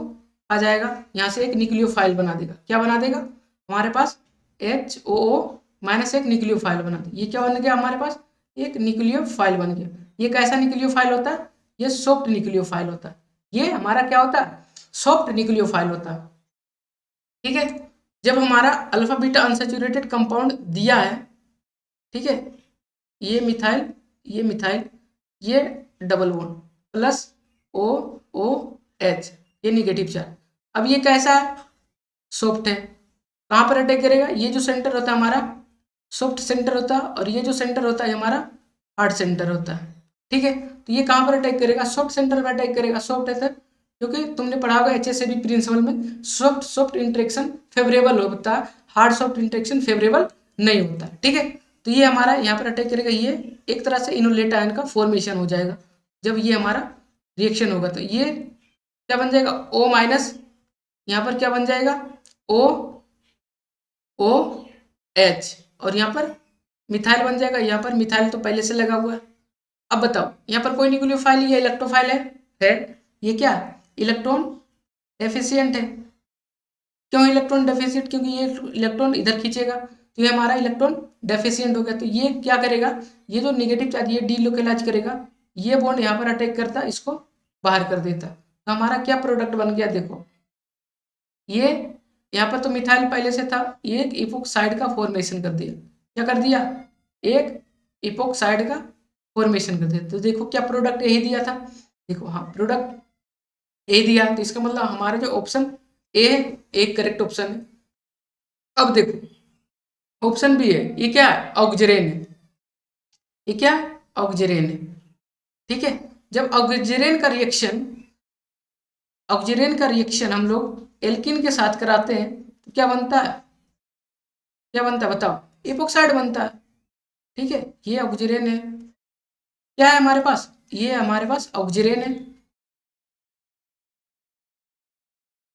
आ जाएगा यहाँ से एक न्यूक्लियोफाइल बना देगा। क्या बना देगा हमारे पास, HOO माइनस एक न्यूक्लियोफाइल बना देगा। ये क्या बन गया हमारे पास, एक न्यूक्लियोफाइल बन गया। ये कैसा न्यूक्लियोफाइल होता है, ये सॉफ्ट न्यूक्लियोफाइल होता है। ये हमारा क्या होता है, सॉफ्ट न्यूक्लियोफाइल होता है। ठीक है, जब हमारा अल्फा बीटा अनसैचुरेटेड कंपाउंड दिया है, ठीक है, ये मिथाइल, ये मिथाइल, ये डबल बॉन्ड प्लस OOH, ये निगेटिव चार्ज। अब ये कैसा है, सॉफ्ट है। कहाँ पर अटैक करेगा, ये जो सेंटर होता है हमारा सॉफ्ट सेंटर होता है, और ये जो सेंटर होता है हमारा हार्ड सेंटर होता है। ठीक है, तो ये कहाँ पर अटैक करेगा, सॉफ्ट सेंटर पर अटैक करेगा। सॉफ्ट है सर, क्योंकि तुमने पढ़ा होगा HSAB प्रिंसिपल में, सॉफ्ट सॉफ्ट इंटरेक्शन फेवरेबल होता है, हार्ड सॉफ्ट इंटरेक्शन फेवरेबल नहीं होता। ठीक है, तो ये हमारा यहाँ पर अटैक करेगा, ये एक तरह से इनोलेट आयन का फॉर्मेशन हो जाएगा। जब ये हमारा रिएक्शन होगा तो ये क्या बन जाएगा, O माइनस, यहाँ पर क्या बन जाएगा, OH, और यहाँ पर मिथाइल बन जाएगा। यहाँ पर मिथाइल तो पहले से लगा हुआ है। अब बताओ, यहाँ पर कोई न्यूक्लियोफाइल या इलेक्ट्रोफाइल है? ये क्या इलेक्ट्रॉन डेफिशिएंट है। क्यों इलेक्ट्रॉन डेफिशिएंट, क्योंकि ये इलेक्ट्रॉन इधर खींचेगा, तो ये हमारा इलेक्ट्रॉन डेफिशिएंट हो गया। तो ये क्या करेगा, ये जो निगेटिव चार्ज ये डीलोकेलाइज करेगा, ये बॉन्ड यहाँ पर अटैक करता, इसको बाहर कर देता। तो हमारा क्या प्रोडक्ट बन गया, देखो ये यहाँ पर तो मिथाइल पहले से था, एक इपोक्साइड का फॉर्मेशन कर दिया। क्या कर दिया, एक इपोक्साइड का फॉर्मेशन कर दिया। तो देखो क्या प्रोडक्ट यही दिया था, देखो हाँ प्रोडक्ट ए दिया, तो इसका मतलब हमारा जो ऑप्शन ए है एक करेक्ट ऑप्शन है। अब देखो ऑप्शन बी है, ये क्या है, ऑक्सीजन है। ये क्या है, ऑक्सीजन है। ठीक है, जब ऑक्सीजन का रिएक्शन हम लोग एल्किन के साथ कराते हैं तो क्या बनता है, क्या बनता है बताओ, इपोक्साइड बनता है। ठीक है, ये ऑक्सीजन है, क्या है हमारे पास, ये हमारे पास ऑक्सीजन है,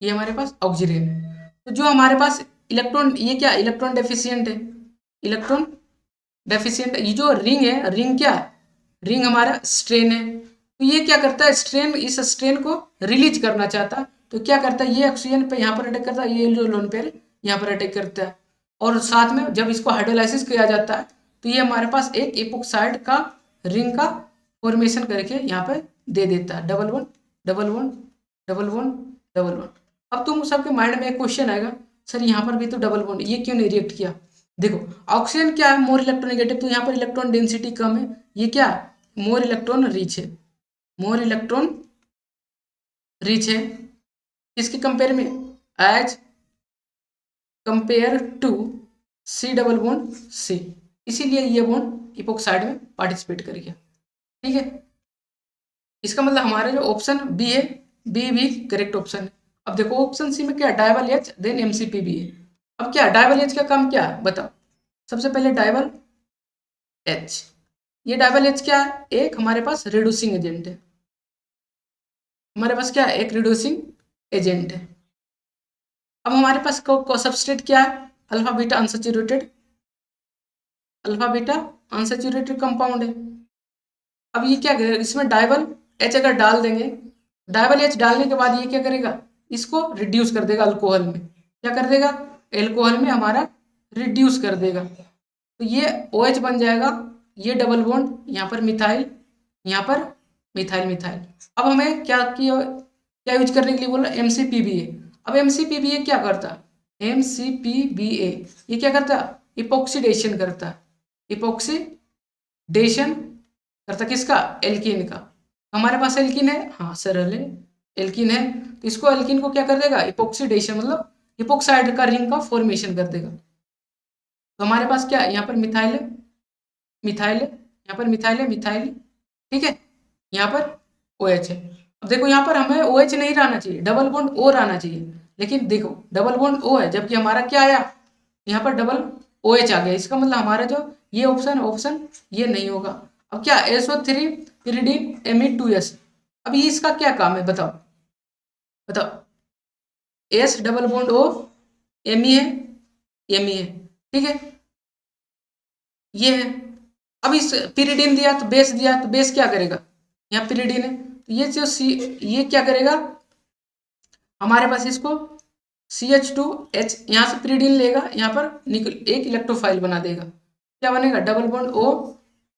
ये हमारे पास ऑक्सीजन है। तो जो हमारे पास इलेक्ट्रॉन, ये क्या इलेक्ट्रॉन डेफिशिएंट है, इलेक्ट्रॉन डेफिशिएंट। ये जो रिंग है, रिंग क्या है, रिंग हमारा स्ट्रेन है। तो ये क्या करता है, स्ट्रेन, इस स्ट्रेन को रिलीज करना चाहता है, तो क्या करता है, ये ऑक्सीजन पे यहाँ पर अटैक करता है, ये जो लोन पेयर यहाँ पर अटैक करता है। और साथ में जब इसको हाइड्रोलाइसिस किया जाता है तो ये हमारे पास एक इपोक्साइड का रिंग का फॉर्मेशन करके यहाँ पे दे देता है, double one double one double one double one. अब तुम सबके माइंड में एक क्वेश्चन आएगा, सर यहाँ पर भी तो डबल बॉन्ड, ये क्यों नहीं रिएक्ट किया। देखो ऑक्सीजन क्या है, मोर इलेक्ट्रोनेगेटिव, तो यहाँ पर इलेक्ट्रॉन डेंसिटी कम है। ये क्या है, मोर इलेक्ट्रॉन रिच है, मोर इलेक्ट्रॉन रिच है। किसके कंपेयर में, as compare to C double bond C, इसीलिए ये बॉन्ड इपोक्साइड में पार्टिसिपेट कर गया। ठीक है, इसका मतलब हमारा जो ऑप्शन बी है, बी भी करेक्ट ऑप्शन है। अब देखो ऑप्शन सी में क्या, डायबल एच देन एमसीपी भी है। अब क्या डायबल एच का काम क्या है बताओ, सबसे पहले डायबल एच, ये डायबल एच क्या है, एक हमारे पास रिड्यूसिंग एजेंट है। हमारे पास क्या है, एक रिड्यूसिंग एजेंट है। अब हमारे पास को सबस्ट्रेट क्या है, alpha beta unsaturated, alpha beta unsaturated compound है। अब ये क्या करेगा, इसमें डायबल एच अगर डाल देंगे, डायबल एच डालने के बाद ये क्या करेगा, इसको रिड्यूस कर देगा अल्कोहल में। क्या कर देगा, एल्कोहल में हमारा रिड्यूस कर देगा। तो ये OH बन जाएगा, ये डबल बॉन्ड यहाँ पर मिथाइल, यहाँ पर मिथाइल मिथाइल। अब हमें क्या यूज करने के लिए बोला, MCPBA। अब MCPBA क्या करता है, MCPBA ये क्या करता है, इपोक्सीडेशन करता है, इपोक्सीडेशन करता किसका, एल्कीन का। हमारे पास एल्कीन है, हाँ सरल है, एल्कीन है, तो इसको एल्कीन को क्या कर देगा, इपोक्सीडेशन मतलब इपोक्साइड का रिंग का फॉर्मेशन कर देगा। तो हमारे पास क्या है, यहाँ पर मिथाइल है, मिथाइल है, यहाँ पर मिथाइल है, मिथाइल, ठीक है, यहाँ पर OH है। अब देखो यहाँ पर हमें OH नहीं रहना चाहिए, डबल बॉन्ड O रहना चाहिए, लेकिन देखो डबल बॉन्ड O है, जबकि हमारा क्या आया, यहाँ पर डबल OH आ गया। इसका मतलब हमारा जो ये ऑप्शन ये नहीं होगा। अब क्या, SO3 pyridine Ame2S, अब ये इसका क्या काम है बताओ, बताओ, S double bond O, Ame है, Ame है, ठीक है। ये है। अब इस पिरिडिन दिया तो बेस क्या करेगा, यहाँ पिरिडिन है तो ये जो सी, ये क्या करेगा हमारे पास इसको CH2H यहाँ से पिरिडिन लेगा, यहाँ पर एक इलेक्ट्रोफाइल बना देगा, क्या बनेगा डबल बॉन्ड O,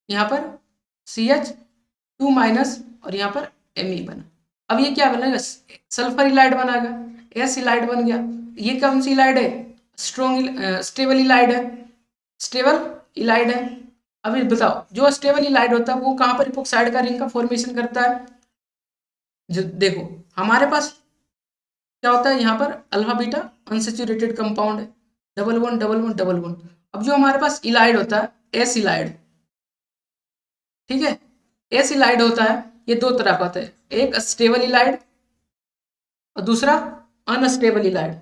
यहाँ पर CH2- और यहाँ पर Me बना। अब ये क्या बनेगा सल्फर इलाइड बनाएगा, S इलाइड बन गया। ये कौन सी इलाइड है, स्टेबल इलाइड है, स्टेबल इलाइड है। अभी बताओ जो स्टेबल इलाइड होता है वो कहाँ पर इपोक्साइड का रिंग का फॉर्मेशन करता है, जो देखो हमारे पास क्या होता है यहाँ पर अल्फा बीटा अनसेचुरेटेड कंपाउंड है, double one double one double one. अब जो हमारे पास इलाइड होता है एस इलाइड, ठीक है, एस इलाइड होता है, ये दो तरह का होता है, एक स्टेबल इलाइड और दूसरा अनस्टेबल इलाइड,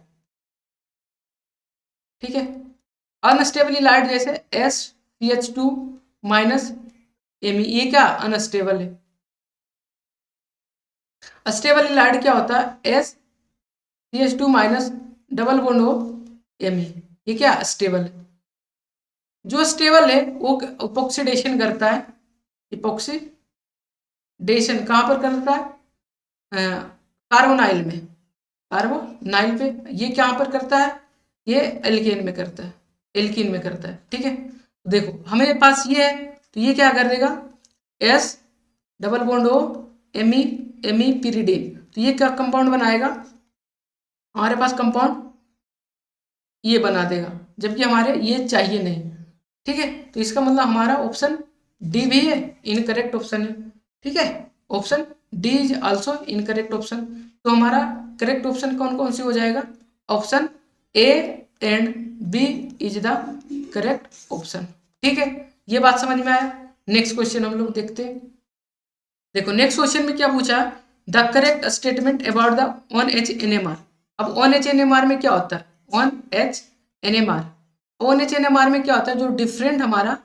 ठीक है। अनस्टेबल इलाइड जैसे SCH2- Me, ये क्या अनस्टेबल है। स्टेबल इलाइड क्या होता है SCH2- डबल बॉन्ड Me, ये क्या स्टेबल है। जो स्टेबल है वो इपोक्सीडेशन करता है, इपोक्सीडेशन कहाँ पर करता है कार्बोनाइल में, कार्बोनाइल पे। ये कहाँ पर करता है, ये एल्केन में करता है, एल्कीन में करता है, ठीक है। देखो हमारे पास ये है तो ये क्या कर देगा S double bond Me pyridine, तो ये क्या कंपाउंड बनाएगा हमारे पास कंपाउंड ये बना देगा, जबकि हमारे ये चाहिए नहीं, ठीक है। तो इसका मतलब हमारा ऑप्शन डी भी है इनकरेक्ट ऑप्शन है, ठीक है। Option D is also incorrect option. तो हमारा करेक्ट ऑप्शन कौन कौन से हो जाएगा, option A and B is the correct option, ठीक है। ये बात समझ में आया। नेक्स्ट क्वेश्चन हम लोग देखते हैं। देखो नेक्स्ट क्वेश्चन में क्या पूछा, the correct statement about the 1H NMR। अब 1H NMR में क्या होता है, 1H NMR, 1H NMR में क्या होता है, जो डिफरेंट हमारा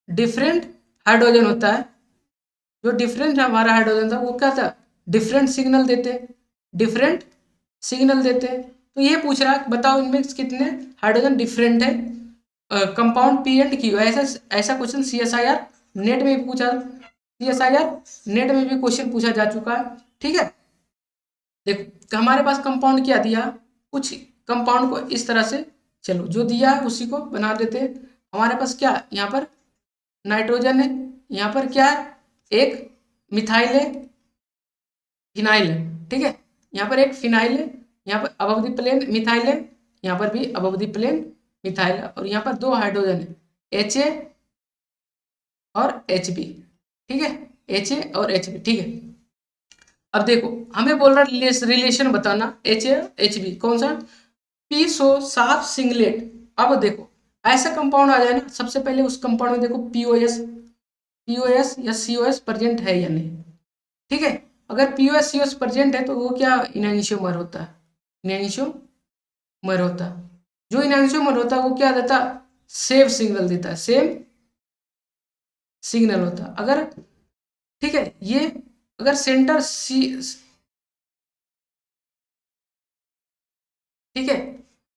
डिफरेंट हाइड्रोजन होता है, जो डिफरेंट हमारा हाइड्रोजन था वो क्या था डिफरेंट सिग्नल देते, डिफरेंट सिग्नल देते। तो ये पूछ रहा है बताओ इनमें कितने हाइड्रोजन डिफरेंट है कंपाउंड P एंड Q। ऐसा ऐसा क्वेश्चन CSIR नेट में भी पूछा, CSIR नेट में भी क्वेश्चन पूछा जा चुका है, ठीक है। देखो हमारे पास कंपाउंड क्या दिया, कुछ कंपाउंड को इस तरह से चलो जो दिया है उसी को बना देते हैं। हमारे पास क्या यहाँ पर नाइट्रोजन है, यहाँ पर क्या है एक मिथाइल है, फिनाइल है, ठीक है। यहाँ पर एक फिनाइल है, यहाँ पर अबव द प्लेन मिथाइल है, यहाँ पर भी अबव द प्लेन मिथाइल है, और यहाँ पर दो हाइड्रोजन है HA और HB, ठीक है, HA और HB, ठीक है। अब देखो हमें बोल रहा है रिलेशन बताना HA HB कौन सा, पीसो साफ सिंगलेट। अब देखो ऐसा कंपाउंड आ जाए ना, सबसे पहले उस कंपाउंड में देखो पीओएस या सीओएस प्रेजेंट है या नहीं, ठीक है। अगर पीओएस सीओएस प्रेजेंट है तो वो क्या इनैनिशियोमर होता है, इनैनिशियोमर होता है। जो इनैनिशियोमर होता है वो क्या देता है सेम सिग्नल देता है, सेम सिग्नल होता है। अगर ठीक है ये अगर सेंटर सी, ठीक है,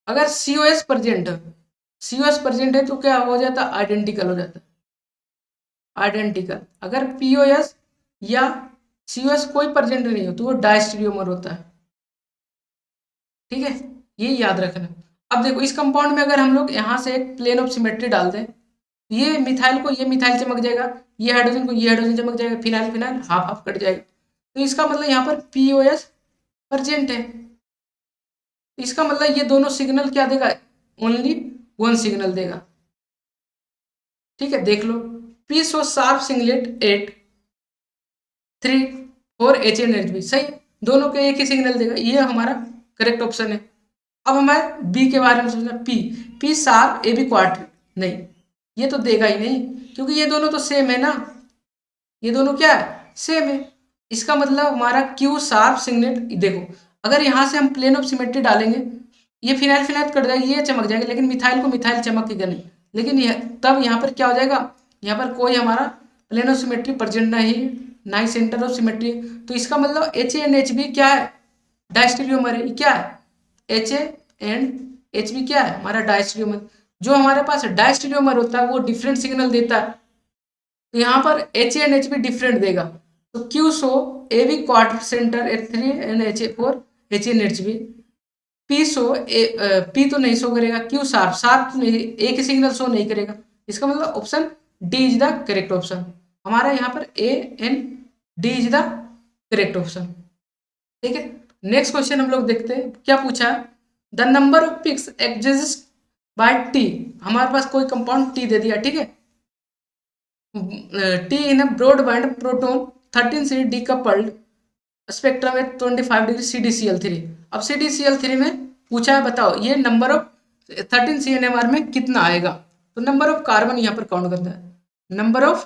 अगर सीओएस प्रेजेंट है, सीओएस प्रेजेंट है तो क्या हो जाता है आइडेंटिकल हो जाता है, आइडेंटिकल। अगर पीओएस या सीओएस कोई प्रेजेंट नहीं हो तो वो डायस्टेरियोमर होता है, ठीक है, ये याद रखना। अब देखो इस कंपाउंड में अगर हम लोग यहाँ से एक प्लेन ऑफ सिमेट्री डाल दें, ये मिथाइल को ये मिथाइल चमक जाएगा, ये हाइड्रोजन को ये हाइड्रोजन चमक जाएगा, phenyl phenyl half half cut जाएगा। तो इसका मतलब यहाँ पर पीओएस प्रेजेंट है, इसका मतलब ये दोनों सिग्नल क्या देगा, ओनली वन सिग्नल देगा, ठीक है। देख लो पी सो शार्प सिंगलेट 8 3 4 HNHB सही, दोनों के एक ही सिग्नल देगा, ये हमारा करेक्ट ऑप्शन है। अब हमें बी के बारे में सोचना, P P sharp AB quadrant, नहीं ये तो देगा ही नहीं क्योंकि ये दोनों तो सेम है ना, ये दोनों क्या है सेम है। इसका मतलब हमारा क्यू शार्प सिग्नेट, देखो अगर यहाँ से हम प्लेन ऑफ सिमेट्री डालेंगे ये फिनाइल फिनाइल कट जाएगा, ये चमक जाएगा, लेकिन मिथाइल को मिथाइल चमकेगा नहीं। लेकिन तब यहाँ पर क्या हो जाएगा, यहाँ पर कोई हमारा प्लेन ऑफ सिमेट्री प्रेजेंट नहीं, ना ही सेंटर ऑफ सिमेट्री। तो इसका मतलब HA एंड HB क्या है डायस्टेरियोमर है, क्या है HA एंड HB क्या है हमारा डायस्टेरियोमर। जो हमारे पास डायस्टेरियोमर होता है वो डिफरेंट सिग्नल देता है, तो यहाँ पर एच एंड एच भी डिफरेंट देगा। तो Q show A B quartet centre H3 and H4 H N H B. P show P तो नहीं शो करेगा, क्यू शार्प शार्प तो नहीं, एक ही सिग्नल शो नहीं करेगा। इसका मतलब option D is the correct option. हमारा यहाँ पर A and D is the correct option. ठीक है, नेक्स्ट क्वेश्चन हम लोग देखते हैं क्या पूछा। The number of peaks exist by T. हमारे पास कोई कंपाउंड टी दे दिया, ठीक है। T in a broad band proton 13 से decoupled spectrum eight 25 degree CdCl3। अब CdCl3 में पूछा है, बताओ ये नंबर ऑफ 13 CNMR में कितना आएगा। तो नंबर ऑफ कार्बन यहाँ पर काउंट करना है। नंबर ऑफ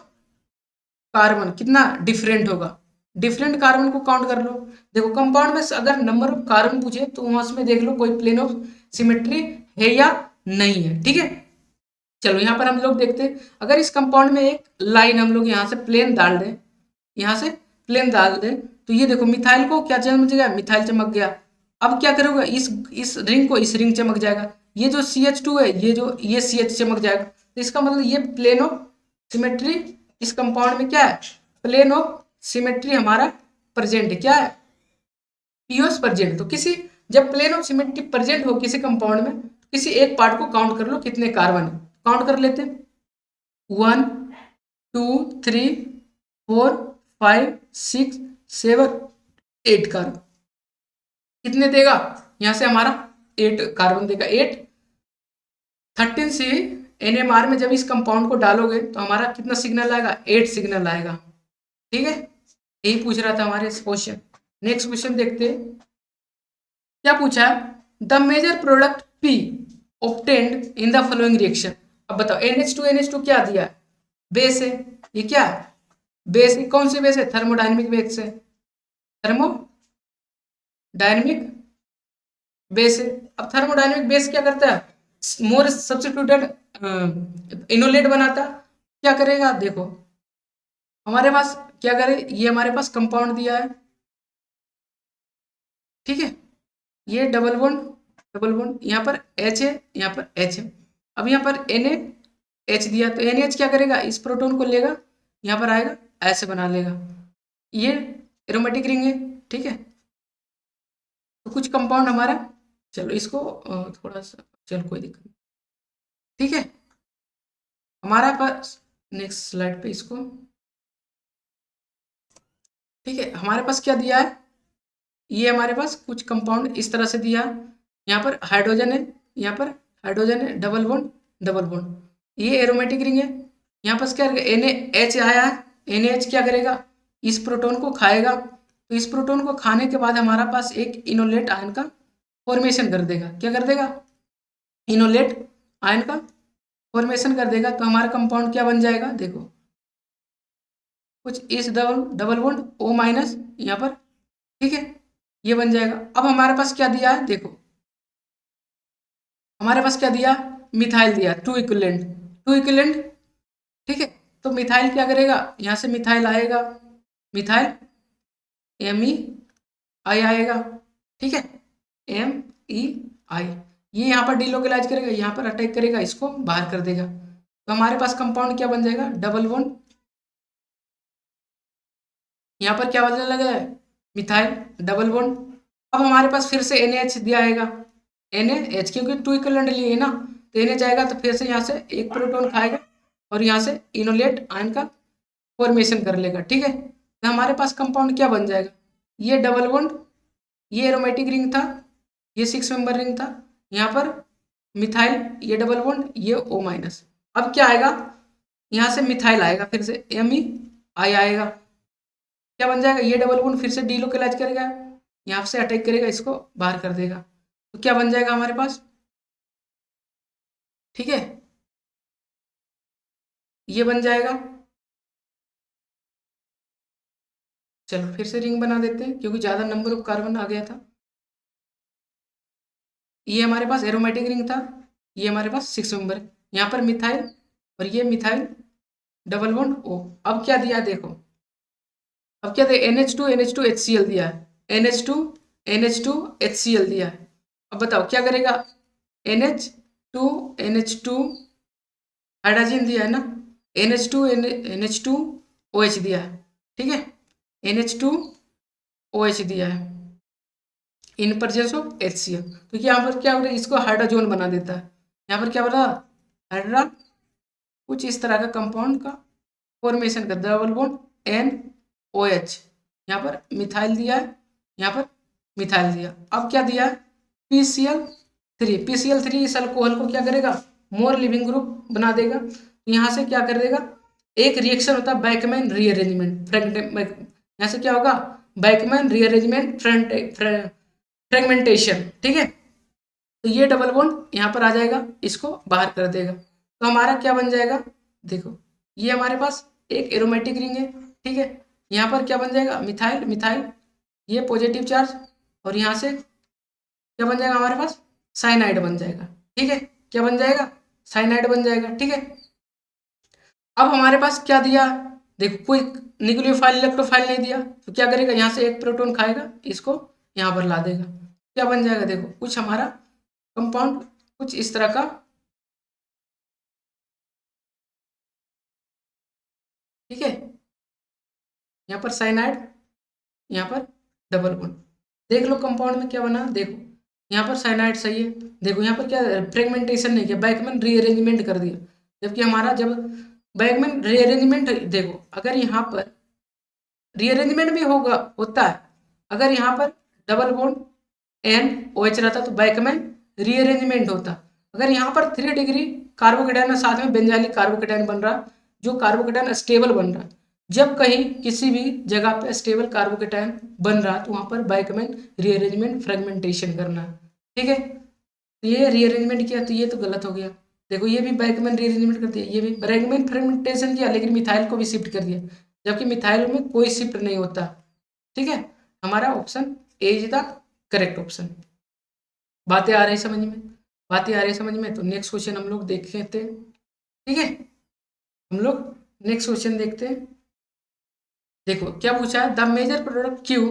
कार्बन कितना डिफरेंट होगा, डिफरेंट कार्बन को काउंट कर लो। देखो कंपाउंड में अगर नंबर ऑफ कार्बन पूछे तो वहां में देख लो कोई प्लेन ऑफ सिमेट्री है या नहीं है, ठीक है। चलो यहाँ पर हम लोग देखते हैं, अगर इस कंपाउंड में एक लाइन हम लोग यहाँ से प्लेन डाल दें, यहाँ से प्लेन डाल दें, तो ये देखो मिथाइल को क्या चमक गया, मिथाइल चमक गया। अब क्या करोगे, इस रिंग को इस रिंग चमक जाएगा। ये जो CH2 है, ये CH चमक जाएगा। तो इसका मतलब ये प्लेन ऑफ सिमेट्री इस कंपाउंड में क्या है, प्लेन ऑफ सिमेट्री हमारा प्रेजेंट है, क्या है, पीओएस प्रेजेंट। तो किसी जब प्लेन ऑफ सिमेट्री प्रेजेंट हो किसी कंपाउंड में, तो किसी एक पार्ट को काउंट कर लो कितने कार्बन है, काउंट कर लेते हैं। 1 2 3 4 5 6 7 8 कार्बन कितने देगा, यहां से हमारा 8 कार्बन देगा। 8 13 से NMR में जब इस कंपाउंड को डालोगे तो हमारा कितना सिग्नल आएगा, 8 सिग्नल आएगा, ठीक है। यही पूछ रहा था हमारे क्वेश्चन। नेक्स्ट क्वेश्चन देखते हैं क्या पूछा है। The major product P obtained in the following reaction. अब बताओ NH2 क्या दिया है, बेस है, ये क्या है, बेस। कौन सी बेस है, थर्मोडायनेमिक बेस है, थर्मोडायनेमिक बेस है। अब थर्मोडायनेमिक बेस क्या करता है, मोर सब्स्टिट्यूटेड इनोलेट बनाता। क्या करेगा, देखो हमारे पास क्या करे, ये हमारे पास कंपाउंड दिया है, ठीक है। ये डबल बॉन्ड यहाँ पर H है, यहाँ पर H है। अब यहाँ पर NaH दिया, तो NaH क्या करेगा, इस प्रोटॉन को लेगा, यहाँ पर आएगा, ऐसे बना लेगा। ये एरोमेटिक रिंग है, ठीक है। तो कुछ कंपाउंड हमारा, चलो इसको थोड़ा सा, चलो कोई दिक्कत नहीं, ठीक है। हमारा पास नेक्स्ट स्लाइड पे इसको, ठीक है, हमारे पास क्या दिया है, ये हमारे पास कुछ कंपाउंड इस तरह से दिया। यहाँ पर हाइड्रोजन है, यहाँ पर हाइड्रोजन है, डबल बॉन्ड, ये एरोमेटिक रिंग है। यहाँ पर क्या NaH आया है, NaH क्या करेगा, इस प्रोटॉन को खाएगा। तो इस प्रोटॉन को खाने के बाद हमारा पास एक इनोलेट आयन का फॉर्मेशन कर देगा। क्या कर देगा, इनोलेट आयन का फॉर्मेशन कर देगा। तो हमारा कंपाउंड क्या बन जाएगा, देखो कुछ इस डबल बॉन्ड O- यहाँ पर, ठीक है, ये बन जाएगा। अब हमारे पास क्या दिया है, देखो हमारे पास क्या दिया, मिथाइल दिया, टू इक्विलेंट, ठीक है। तो मिथाइल क्या करेगा, यहाँ से मिथाइल आएगा, मिथाइल MEI आएगा, ठीक है, MEI। ये यहाँ पर डिलोकलाइज करेगा, यहाँ पर अटैक करेगा, इसको बाहर कर देगा। तो हमारे पास कंपाउंड क्या बन जाएगा, डबल बॉन्ड, यहाँ पर क्या बनने लगा है, मिथाइल डबल बॉन्ड। अब हमारे पास फिर से NaH दिया आएगा, NaH क्योंकि टू इक्विवेलेंट लिए है ना, तो NaH आएगा, तो फिर से यहाँ से एक प्रोटॉन खाएगा और यहाँ से इनोलेट आयन का फॉर्मेशन कर लेगा, ठीक है। तो हमारे पास कंपाउंड क्या बन जाएगा, ये डबल बॉन्ड, ये एरोमेटिक रिंग था, ये 6 मेंबर रिंग था, यहाँ पर मिथाइल, ये डबल बॉन्ड, ये O-। अब क्या आएगा, यहाँ से मिथाइल आएगा, फिर से MEI आएगा, क्या बन जाएगा, ये डबल बॉन्ड फिर से डीलोकलाइज करेगा, यहाँ से अटैक करेगा, इसको बाहर कर देगा। तो क्या बन जाएगा हमारे पास, ठीक है, ये बन जाएगा। चलो फिर से रिंग बना देते हैं क्योंकि ज़्यादा नंबर ऑफ कार्बन आ गया था। ये हमारे पास एरोमेटिक रिंग था, ये हमारे पास 6 मेंबर है, यहाँ पर मिथाइल और ये मिथाइल डबल बॉन्ड O। अब क्या दिया देखो, अब क्या दिया, NH2 HCl दिया है, NH2 HCl दिया है। अब बताओ क्या करेगा, NH NH2 हाइड्रोजन दिया है ना, NH2OH दिया है, ठीक है, NH2OH दिया है इन प्रेजेंस ऑफ HCl। तो यहाँ पर क्या हो रहा है, इसको हाइड्रोजन बना देता है। यहाँ पर क्या बना, हाइड्रा, कुछ इस तरह का कंपाउंड का फॉर्मेशन का, डबल बॉन्ड NOH, यहाँ पर मिथाइल दिया है, यहाँ पर मिथाइल दिया। अब क्या दिया है, PCl3 इस अल्कोहल को क्या करेगा, मोर लिविंग ग्रुप बना देगा। तो यहाँ से क्या कर देगा, एक रिएक्शन होता है बैकमैन रीअरेंजमेंट, यहाँ से क्या होगा, बैकमैन रीअरेंजमेंट फ्रेगमेंटेशन, ठीक है। तो ये डबल बॉन्ड यहाँ पर आ जाएगा, इसको बाहर कर देगा। तो हमारा क्या बन जाएगा, देखो ये हमारे पास एक एरोमेटिक रिंग है, ठीक है। यहाँ पर क्या बन जाएगा, मिथाइल मिथाइल, ये पॉजिटिव चार्ज, और यहाँ से क्या बन जाएगा हमारे पास, साइनाइड बन जाएगा, ठीक है। क्या बन जाएगा, साइनाइड बन जाएगा, ठीक है। अब हमारे पास क्या दिया, देखो कोई न्यूक्लियोफाइल इलेक्ट्रोफाइल नहीं दिया, तो क्या करेगा, यहाँ से एक प्रोटॉन खाएगा, इसको यहाँ पर ला देगा। क्या बन जाएगा, देखो कुछ हमारा कंपाउंड कुछ इस तरह का, ठीक है। यहाँ पर साइनाइड, यहाँ पर डबल बॉन्ड, देख लो कंपाउंड में क्या बना, देखो यहाँ पर साइनाइड सही है, देखो यहाँ पर क्या फ्रेगमेंटेशन नहीं किया, बैकमैन रीअरेंजमेंट कर दिया। जबकि हमारा जब बैकमैन रीअरेंजमेंट, देखो अगर यहाँ पर रीअरेंजमेंट भी होगा, होता है, अगर यहाँ पर डबल बॉन्ड NOH रहता तो बैकमैन रीअरेंजमेंट होता। अगर यहाँ पर 3 डिग्री कार्बोकेटाइन साथ में बेंजाइलिक कार्बोकेटाइन बन रहा, जो कार्बोकेटाइन स्टेबल बन रहा, जब कहीं किसी भी जगह पे स्टेबल कार्बोकेटाइन बन रहा तो वहाँ पर बैकमैन रीअरेंजमेंट फ्रेगमेंटेशन करना, ठीक है। तो ये रीअरेंजमेंट किया तो ये तो गलत हो गया, देखो ये भी बैकमैन रीअरेंजमेंट कर दिया, ये भी बैकमैन फ्रेगमेंटेशन किया, लेकिन मिथाइल को भी शिफ्ट कर दिया, जबकि मिथाइल में कोई शिफ्ट नहीं होता, ठीक है। हमारा option A is the correct option. बातें आ रही समझ में, बातें आ रही समझ में। तो नेक्स्ट क्वेश्चन हम लोग देख लेते हैं, ठीक है। हम लोग नेक्स्ट क्वेश्चन देखते हैं। देखो क्या पूछा है, the major product Q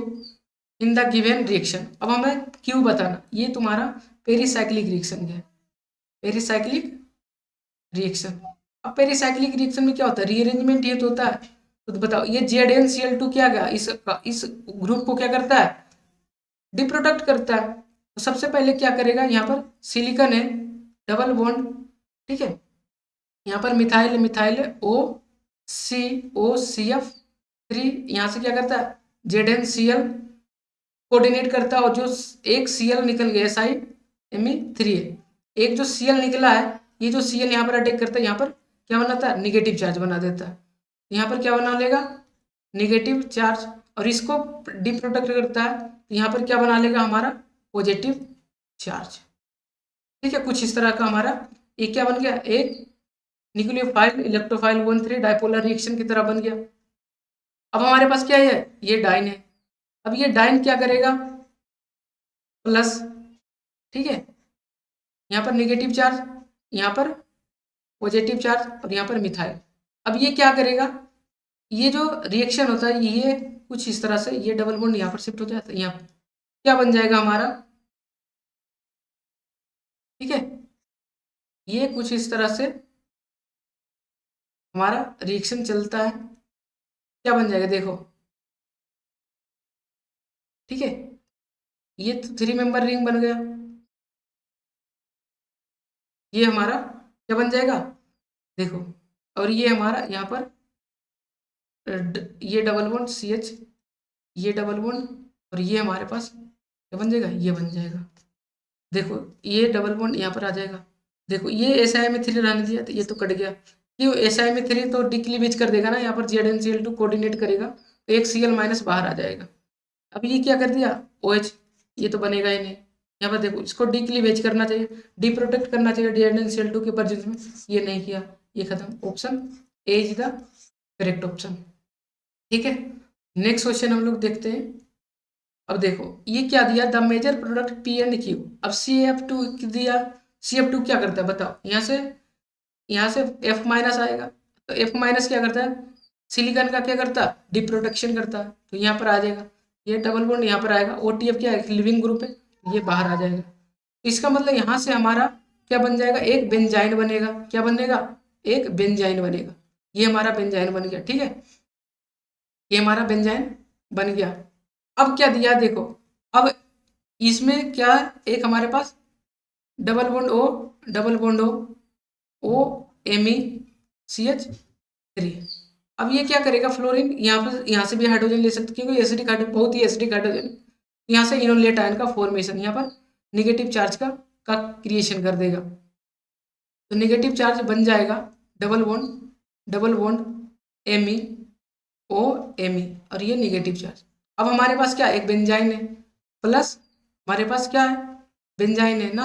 in the given reaction. अब हमें क्यू बताना, ये तुम्हारा पेरीसाइक्लिक रिएक्शन है, पेरीसाइक्लिक रिएक्शन। अब पेरीसाइक्लिक रिएक्शन में क्या होता है, रीअरेंजमेंट ये तो होता है। तो बताओ ये ZnCl2 क्या गया, इस ग्रुप को क्या करता है, डिप्रोडक्ट करता है। तो सबसे पहले क्या करेगा, यहाँ पर सिलिकॉन है, डबल बॉन्ड, ठीक है। यहाँ पर मिथाइल मिथाइल OCF3, यहाँ से क्या करता है, ZnCl कोऑर्डिनेट करता है, और जो एक Cl निकल गया SiMe3 है, एक जो Cl निकला है, ये जो Cl यहाँ पर अटैक करता है, यहाँ पर क्या बनाता है, निगेटिव चार्ज बना देता है। यहाँ पर क्या बना लेगा, निगेटिव चार्ज, और इसको डिप्रोडक्ट करता है, तो यहाँ पर क्या बना लेगा, हमारा पॉजिटिव चार्ज, ठीक है। कुछ इस तरह का हमारा ये क्या बन गया, एक न्यूक्लियोफाइल इलेक्ट्रोफाइल 1,3 डाइपोलर रिएक्शन की तरह बन गया। अब हमारे पास क्या है, ये डाइन है। अब ये डाइन क्या करेगा, प्लस, ठीक है, यहाँ पर निगेटिव चार्ज, यहाँ पर पॉजिटिव चार्ज, और यहाँ पर मिथाइल। अब ये क्या करेगा, ये जो रिएक्शन होता है ये कुछ इस तरह से, ये डबल बॉन्ड यहाँ पर शिफ्ट हो जाता है, यहाँ पर क्या बन जाएगा हमारा, ठीक है। ये कुछ इस तरह से हमारा रिएक्शन चलता है, क्या बन जाएगा, देखो, ठीक है। ये तो 3 मेंबर रिंग बन गया, ये हमारा क्या बन जाएगा, देखो, और ये हमारा यहाँ पर ये डबल बॉन्ड CH, ये डबल बॉन्ड, और ये हमारे पास क्या बन जाएगा, ये बन जाएगा। देखो ये डबल बॉन्ड यहाँ पर आ जाएगा, देखो ये SiMe3 रहने दिया तो ये तो कट गया, क्यों SiMe3 तो डिक्लीवेज कर देगा ना, यहाँ पर ZnCl2 कोऑर्डिनेट करेगा, तो एक Cl माइनस बाहर आ जाएगा। अब ये क्या कर दिया, OH, ये तो बनेगा ही नहीं। यहाँ पर देखो इसको डिक्लीवेज करना चाहिए, डिप्रोटेक्ट करना चाहिए ZnCl2 के प्रेजेंस में, ये नहीं किया, ये खत्म। Option A is the correct option, ठीक है। नेक्स्ट क्वेश्चन हम लोग देखते हैं। अब देखो ये क्या दिया, द मेजर प्रोडक्ट P&Q। अब CF2 दिया, CF2 क्या करता है बताओ, यहाँ से F माइनस आएगा, तो F माइनस क्या करता है, सिलिकॉन का क्या करता है, डिप्रोटेक्शन करता है, तो यहाँ पर आ जाएगा, ये डबल बॉन्ड यहाँ पर आएगा, OTF क्या है, लिविंग ग्रुप है, ये बाहर आ जाएगा। तो इसका मतलब यहाँ से हमारा क्या बन जाएगा, एक बेंजाइन बनेगा। क्या बनेगा, एक बेंजाइन बनेगा। ये हमारा बेंजाइन बन गया, ठीक है, ये हमारा बेंजाइन बन गया। अब क्या दिया देखो, अब इसमें क्या है, एक हमारे पास double bond O, double bond O Me CH3। अब ये क्या करेगा, फ्लोरीन यहाँ पर, यहाँ से भी हाइड्रोजन ले सकते क्योंकि एसिडिक हाइड्रोजन, बहुत ही एसिडिक हाइड्रोजन, यहाँ से इनोलेट आयन का फॉर्मेशन, यहाँ पर निगेटिव चार्ज का क्रिएशन कर देगा। तो निगेटिव चार्ज बन जाएगा डबल बॉन्ड Me और ये निगेटिव चार्ज। अब हमारे पास क्या, एक बेंजाइन है, प्लस हमारे पास क्या है, बेंजाइन है ना,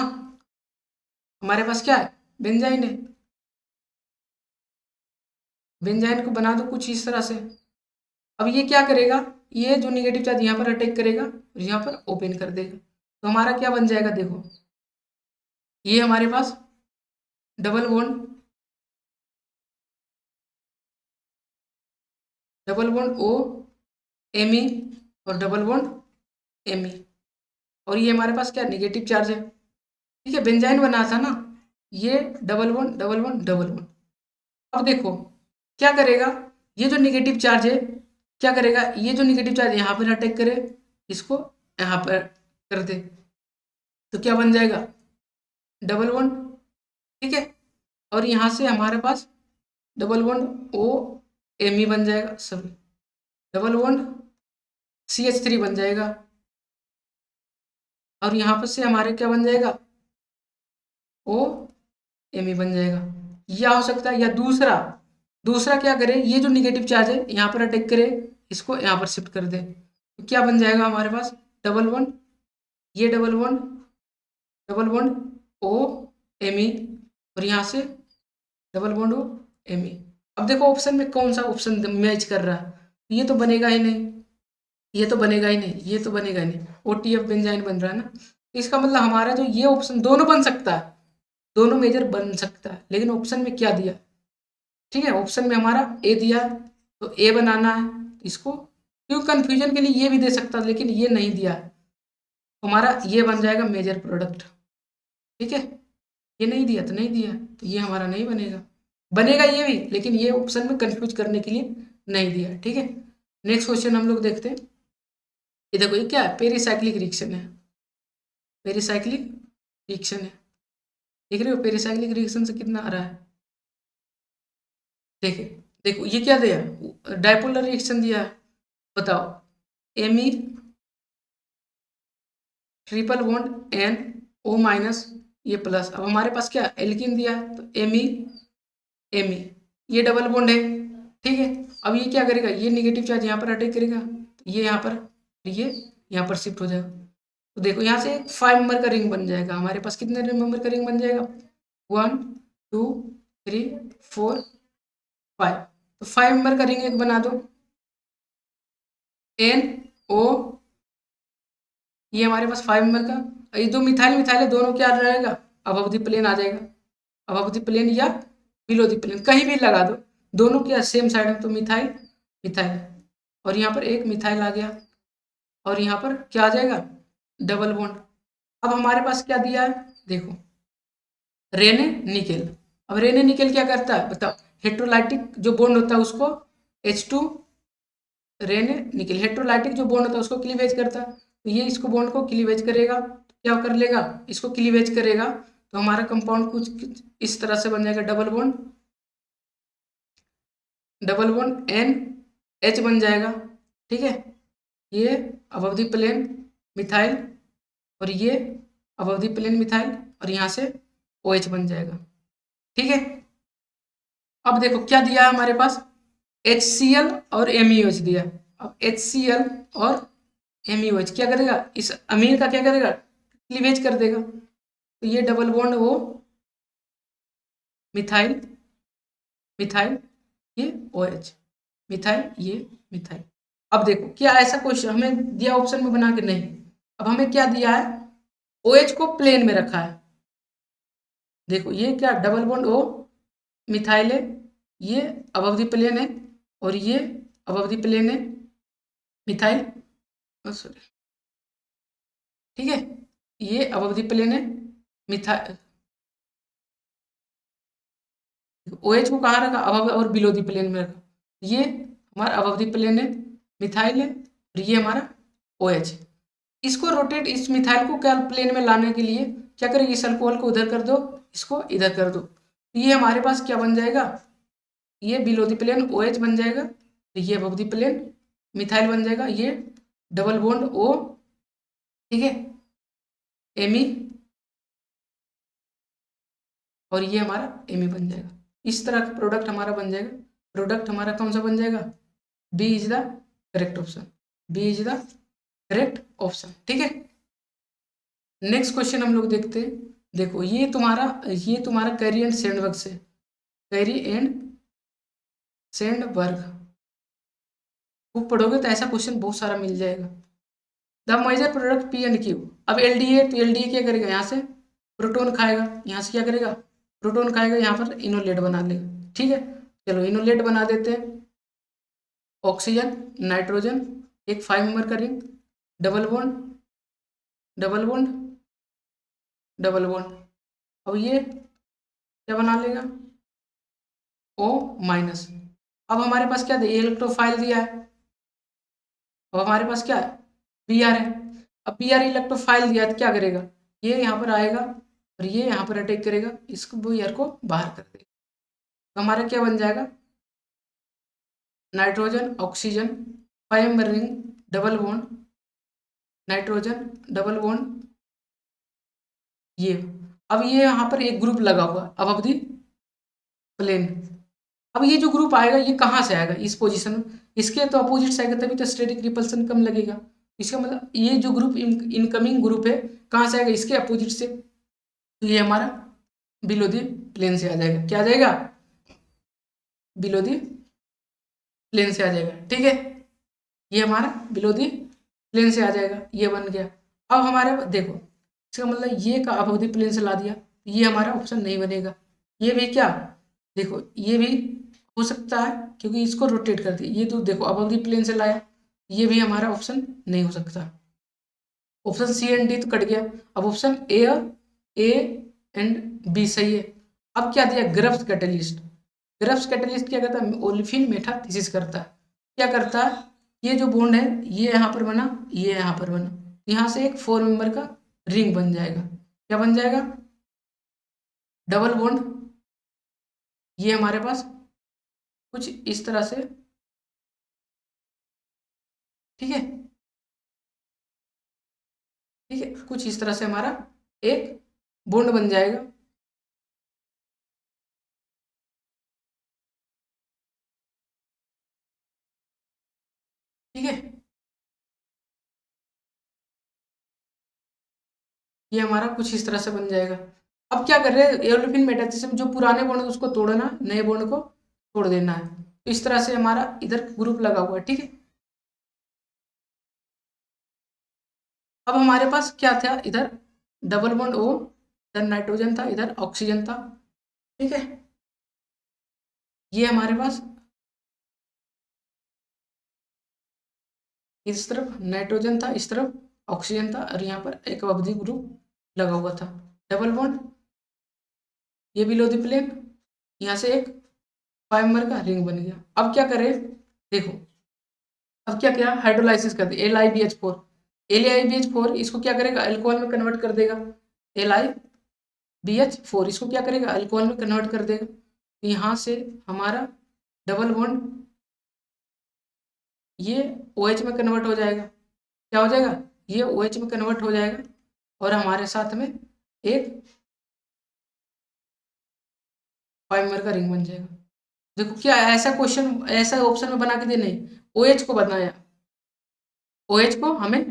हमारे पास क्या है, बेंजाइन है। बेंजाइन को बना दो कुछ इस तरह से। अब ये क्या करेगा, ये जो निगेटिव चार्ज यहाँ पर अटैक करेगा और यहाँ पर ओपन कर देगा। तो हमारा क्या बन जाएगा देखो, ये हमारे पास डबल बॉन्ड O Me और डबल बॉन्ड Me, और ये हमारे पास क्या निगेटिव चार्ज है, ठीक है, बेंजाइन बना था ना, ये double bond double bond double bond. अब देखो क्या करेगा, ये जो निगेटिव चार्ज है क्या करेगा, ये जो निगेटिव चार्ज यहाँ पर अटैक करे, इसको यहाँ पर कर दे, तो क्या बन जाएगा, डबल बॉन्ड, ठीक है, और यहाँ से हमारे पास डबल बॉन्ड O Me बन जाएगा, सॉरी डबल बॉन्ड CH3 बन जाएगा, और यहाँ पर से हमारे क्या बन जाएगा, O Me बन जाएगा। या हो सकता है, या दूसरा दूसरा क्या करे, ये जो निगेटिव चार्ज है यहाँ पर अटैक करे, इसको यहाँ पर शिफ्ट कर दे, तो क्या बन जाएगा हमारे पास, डबल बॉन्ड, ये डबल बॉन्ड O Me और यहाँ से डबल बॉन्ड O Me। अब देखो ऑप्शन में कौन सा ऑप्शन मैच कर रहा है, ये तो बनेगा ही नहीं, ये तो बनेगा ही नहीं, ये तो बनेगा ही नहीं, OTF बेंजाइन बन रहा है ना, तो इसका मतलब हमारा जो ये ऑप्शन दोनों बन सकता है, दोनों मेजर बन सकता है, लेकिन ऑप्शन में क्या दिया, ठीक है, ऑप्शन में हमारा ए दिया, तो ए बनाना है इसको, क्यों कंफ्यूजन के लिए ये भी दे सकता है, लेकिन ये नहीं दिया है, तो हमारा ये बन जाएगा मेजर प्रोडक्ट, ठीक है, ये नहीं दिया तो नहीं दिया, तो ये हमारा नहीं बनेगा, बनेगा ये भी, लेकिन ये ऑप्शन में कंफ्यूज करने के लिए नहीं दिया, ठीक है। नेक्स्ट क्वेश्चन हम लोग देखते हैं, ये देखो ये क्या है, पेरिसाइक्लिक रिएक्शन है, पेरिसाइक्लिक रिएक्शन है, देख रहे हो पेरिसाइक्लिक रिएक्शन से कितना आ रहा है, देखिए देखो ये क्या दिया, डायपोलर रिएक्शन दिया है, बताओ, Me ट्रिपल बॉन्ड NO- ये प्लस, अब हमारे पास क्या एल्किन दिया है, तो Me ये डबल बॉन्ड है, ठीक है, अब ये क्या करेगा, ये निगेटिव चार्ज यहाँ पर अटैक करेगा, तो ये यहाँ पर, ये यहाँ पर शिफ्ट हो जाएगा, तो देखो यहाँ से एक 5 मेंबर का रिंग बन जाएगा, हमारे पास कितने मेंबर का रिंग बन जाएगा, 1 2 3 4 5, तो 5 मेंबर का रिंग एक बना दो, NO, ये हमारे पास 5 मेंबर का, ये दो मिथाइल मिथाइल है, दोनों क्या रहेगा, अबव द प्लेन आ जाएगा, अबव द प्लेन या बिलो द प्लेन कहीं भी लगा दो, दोनों क्या सेम साइड में, तो मिथाइल मिथाइल, और यहाँ पर एक मिथाइल आ गया, और यहाँ पर क्या आ जाएगा, डबल बॉन्ड। अब हमारे पास क्या दिया है देखो, रेने निकेल, अब रेने निकेल क्या करता है बताओ, हेट्रोलाइटिक जो बॉन्ड होता है उसको H2, रेने निकेल हेट्रोलाइटिक जो बॉन्ड होता है उसको क्लीवेज करता है, तो ये इसको बॉन्ड को क्लीवेज करेगा, क्या कर लेगा, इसको क्लीवेज करेगा, तो हमारा कंपाउंड कुछ इस तरह से बन जाएगा, डबल बॉन्ड NH बन जाएगा, ठीक है, ये अबव द प्लेन मिथाइल, और ये अबव द प्लेन मिथाइल, और यहाँ से OH बन जाएगा, ठीक है। अब देखो क्या दिया है हमारे पास, HCl और MEOH दिया, अब HCl और MEOH क्या करेगा, इस अमीन का क्या करेगा, क्लीवेज कर देगा, तो ये डबल बॉन्ड वो मिथाइल मिथाइल, ये OH मिथाइल, ये मिथाइल। अब देखो क्या ऐसा क्वेश्चन हमें दिया ऑप्शन में बना के, नहीं, अब हमें क्या दिया है, OH को प्लेन में रखा है, देखो ये क्या डबल बॉन्ड O मिथाइल है, ये अबव द प्लेन है, और ये अबव द प्लेन है मिथाइल, सॉरी, ठीक है, ये अबव द प्लेन है मिथाइल, OH को कहाँ रखा, अबव और बिलो द प्लेन में रखा। ये हमारा अबव द प्लेन है, मिथाइल है, और ये हमारा OH। इसको रोटेट, इस मिथाइल को क्या प्लेन में लाने के लिए क्या करेंगे, इस अल्कोहल को उधर कर दो, इसको इधर कर दो, तो ये हमारे पास क्या बन जाएगा, ये बिलो द प्लेन OH बन जाएगा, तो ये अबव द प्लेन मिथाइल बन जाएगा, ये डबल बॉन्ड O, ठीक है, एमी, और ये हमारा एमी बन जाएगा। इस तरह का प्रोडक्ट हमारा बन जाएगा। प्रोडक्ट हमारा कौन सा बन जाएगा, B is the correct option, B is the correct option, ठीक है। नेक्स्ट क्वेश्चन हम लोग देखते हैं। देखो ये तुम्हारा कैरी एंड सैंडबर्ग से, कैरी एंड सैंडबर्ग बुक पढ़ोगे तो ऐसा क्वेश्चन बहुत सारा मिल जाएगा। The major product P and Q, अब एलडीए, तो एलडीए क्या करेगा, यहाँ से प्रोटॉन खाएगा, यहाँ से क्या करेगा, प्रोटॉन खाएगा, यहाँ पर इनोलेट बना लेगा, ठीक है। चलो इनोलेट बना देते हैं, ऑक्सीजन, नाइट्रोजन, एक 5 मेंबर का ring, double bond, double bond, double bond, अब ये क्या बना लेगा, O माइनस। अब हमारे पास क्या दिया, इलेक्ट्रोफाइल दिया है, अब हमारे पास क्या है, Br है। अब Br इलेक्ट्रोफाइल दिया है तो क्या करेगा, ये यहाँ पर आएगा और ये यहाँ पर अटैक करेगा, इसको Br को बाहर कर देगा, तो हमारा क्या बन जाएगा, nitrogen, oxygen, 5 member ring, double bond, nitrogen, double bond, ये। अब ये यहाँ पर एक ग्रुप लगा हुआ अब अवधि प्लेन। अब ये जो ग्रुप आएगा ये कहाँ से आएगा, इस पोजीशन में, इसके तो अपोजिट से आएगा, तभी तो स्टैटिक रिपल्सन कम लगेगा। इसका मतलब ये जो ग्रुप इनकमिंग ग्रुप है कहाँ से आएगा, इसके अपोजिट से, तो ये हमारा बिलो दी प्लेन से आ जाएगा, क्या आ जाएगा, बिलो दी प्लेन से आ जाएगा, ठीक है। ये हमारा बिलो दी प्लेन से आ जाएगा, ये बन गया। अब हमारे देखो इसका मतलब ये का अबव दी प्लेन से ला दिया, ये हमारा ऑप्शन नहीं बनेगा। ये भी क्या, देखो ये भी हो सकता है क्योंकि इसको रोटेट कर दिया, ये तो देखो अबव दी प्लेन से लाया, ये भी हमारा ऑप्शन नहीं हो सकता। ऑप्शन सी एंड डी तो कट गया, अब ऑप्शन ए एंड बी सही है। अब क्या दिया, ग्रफ्स कैटलिस्ट। ग्रफ्स कैटलिस्ट क्या करता है, ओलिफिन मेटाथीसिस करता है। क्या करता है, ये जो बॉन्ड है ये यहाँ पर बना, ये यहाँ पर बना, यहाँ से एक 4 मेंबर का रिंग बन जाएगा, क्या बन जाएगा, डबल बॉन्ड। ये हमारे पास कुछ इस तरह से, ठीक है, ठीक है, कुछ इस तरह से हमारा एक बॉन्ड बन जाएगा। ठीक है, ये हमारा कुछ इस तरह से बन जाएगा। अब क्या कर रहे हैं, एरोलिफिन मेटाथीसिस में जो पुराने बॉन्ड है उसको तोड़ना, नए बॉन्ड को तोड़ देना है, तो इस तरह से हमारा इधर ग्रुप लगा हुआ है, ठीक है। अब हमारे पास क्या था, इधर डबल बॉन्ड O, इधर नाइट्रोजन था, इधर ऑक्सीजन था, ठीक है। ये हमारे पास इस तरफ नाइट्रोजन था, इस तरफ ऑक्सीजन था, और यहाँ पर एक अवधि ग्रुप लगा हुआ था, डबल बॉन्ड, ये बिलो द प्लेन, यहाँ से एक 5 मेंबर का रिंग बन गया। अब क्या करें, देखो अब क्या किया, हाइड्रोलाइसिस कर दिया, LiBH4, LiBH4 इसको क्या करेगा, अल्कोहल में कन्वर्ट कर देगा, LiBH4 इसको क्या करेगा, अल्कोहल में कन्वर्ट कर देगा, तो यहाँ से हमारा डबल बॉन्ड ये OH में कन्वर्ट हो जाएगा, क्या हो जाएगा, ये OH में कन्वर्ट हो जाएगा, और हमारे साथ में एक 5 मेंबर का रिंग बन जाएगा। देखो क्या ऐसा क्वेश्चन, ऐसा ऑप्शन में बना के दे, नहीं, OH को बनाया, OH को हमें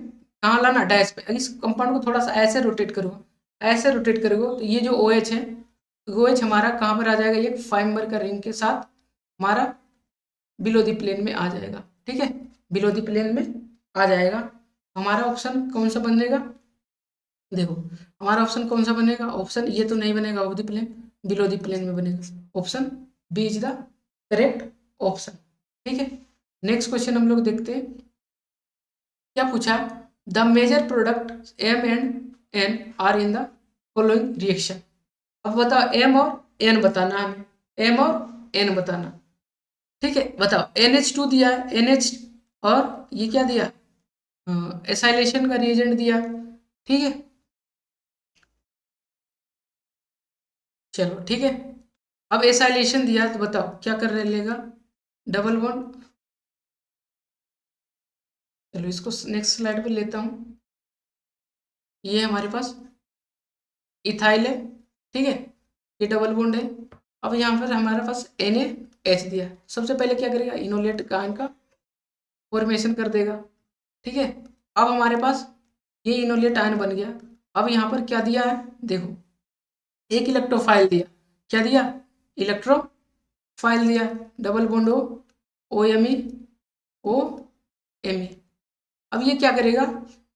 कहाँ लाना, डैश पे। इस कंपाउंड को थोड़ा सा ऐसे रोटेट करो, ऐसे रोटेट करोगे तो ये जो OH है, OH हमारा कहाँ पर आ जाएगा, ये 5 मेंबर का रिंग के साथ हमारा बिलो द प्लेन में आ जाएगा, ठीक है, बिलो द प्लेन में आ जाएगा। हमारा ऑप्शन कौन सा बनेगा, देखो हमारा ऑप्शन कौन सा बनेगा, ऑप्शन ये तो नहीं बनेगा of the plane, below the plane में बनेगा, option B is the correct option, ठीक है। नेक्स्ट क्वेश्चन हम लोग देखते हैं, क्या पूछा, the major product M and N are in the following reaction. अब बताओ M और N बताना हमें, M और N बताना। ठीक है, बताओ NH2 दिया है, NH, और ये क्या दिया, एसाइलेशन का रिएजेंट दिया। ठीक है, चलो ठीक है। अब एसाइलेशन दिया तो बताओ क्या कर रहे लेगा, डबल बॉन्ड। चलो इसको नेक्स्ट स्लाइड पे लेता हूँ। ये हमारे पास इथाइल है, ठीक है, ये डबल बॉन्ड है। अब यहाँ पर हमारे पास NaH दिया, सबसे पहले क्या करेगा, इनोलेट आयन का फॉर्मेशन कर देगा। ठीक है, अब हमारे पास ये इनोलेट आयन बन गया। अब यहाँ पर क्या दिया है, देखो एक इलेक्ट्रोफाइल दिया, क्या दिया, इलेक्ट्रोफाइल दिया, double bond O M E, O M E. अब ये क्या करेगा,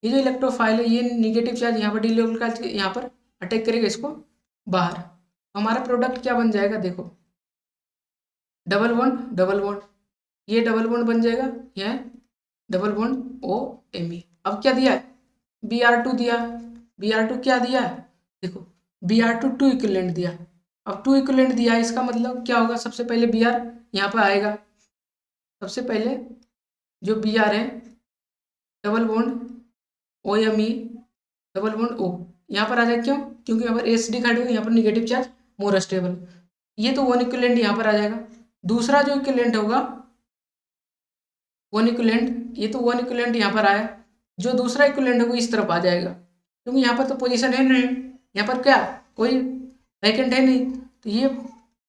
ये जो इलेक्ट्रोफाइल है ये निगेटिव चार्ज यहाँ पर डिलोकलाइज यहाँ पर अटैक करेगा इसको बाहर। हमारा प्रोडक्ट क्या बन जाएगा, देखो डबल बॉन्ड डबल बॉन्ड, ये डबल बॉन्ड बन जाएगा, यह double bond O M E. अब क्या दिया है, Br2 दिया, Br2 क्या दिया है, देखो Br2 टू इक्विवेलेंट दिया। अब टू इक्विवेलेंट दिया है, इसका मतलब क्या होगा, सबसे पहले Br यहाँ पर आएगा, सबसे पहले जो Br है double bond O M E, double bond O यहाँ पर आ जाए, क्यों, क्योंकि यहाँ पर एस डी खड़े हुए, यहाँ पर निगेटिव चार्ज मोर स्टेबल, ये तो वन इक्विवेलेंट यहाँ पर आ जाएगा। दूसरा जो इक्विवेलेंट होगा वन इक्विवेलेंट, ये तो वन इक्विवेलेंट यहाँ पर आया, जो दूसरा इक्विवेलेंट है वो इस तरफ आ जाएगा, क्योंकि यहाँ पर तो पोजीशन है नहीं, यहाँ पर क्या कोई वैकेंट है नहीं, तो ये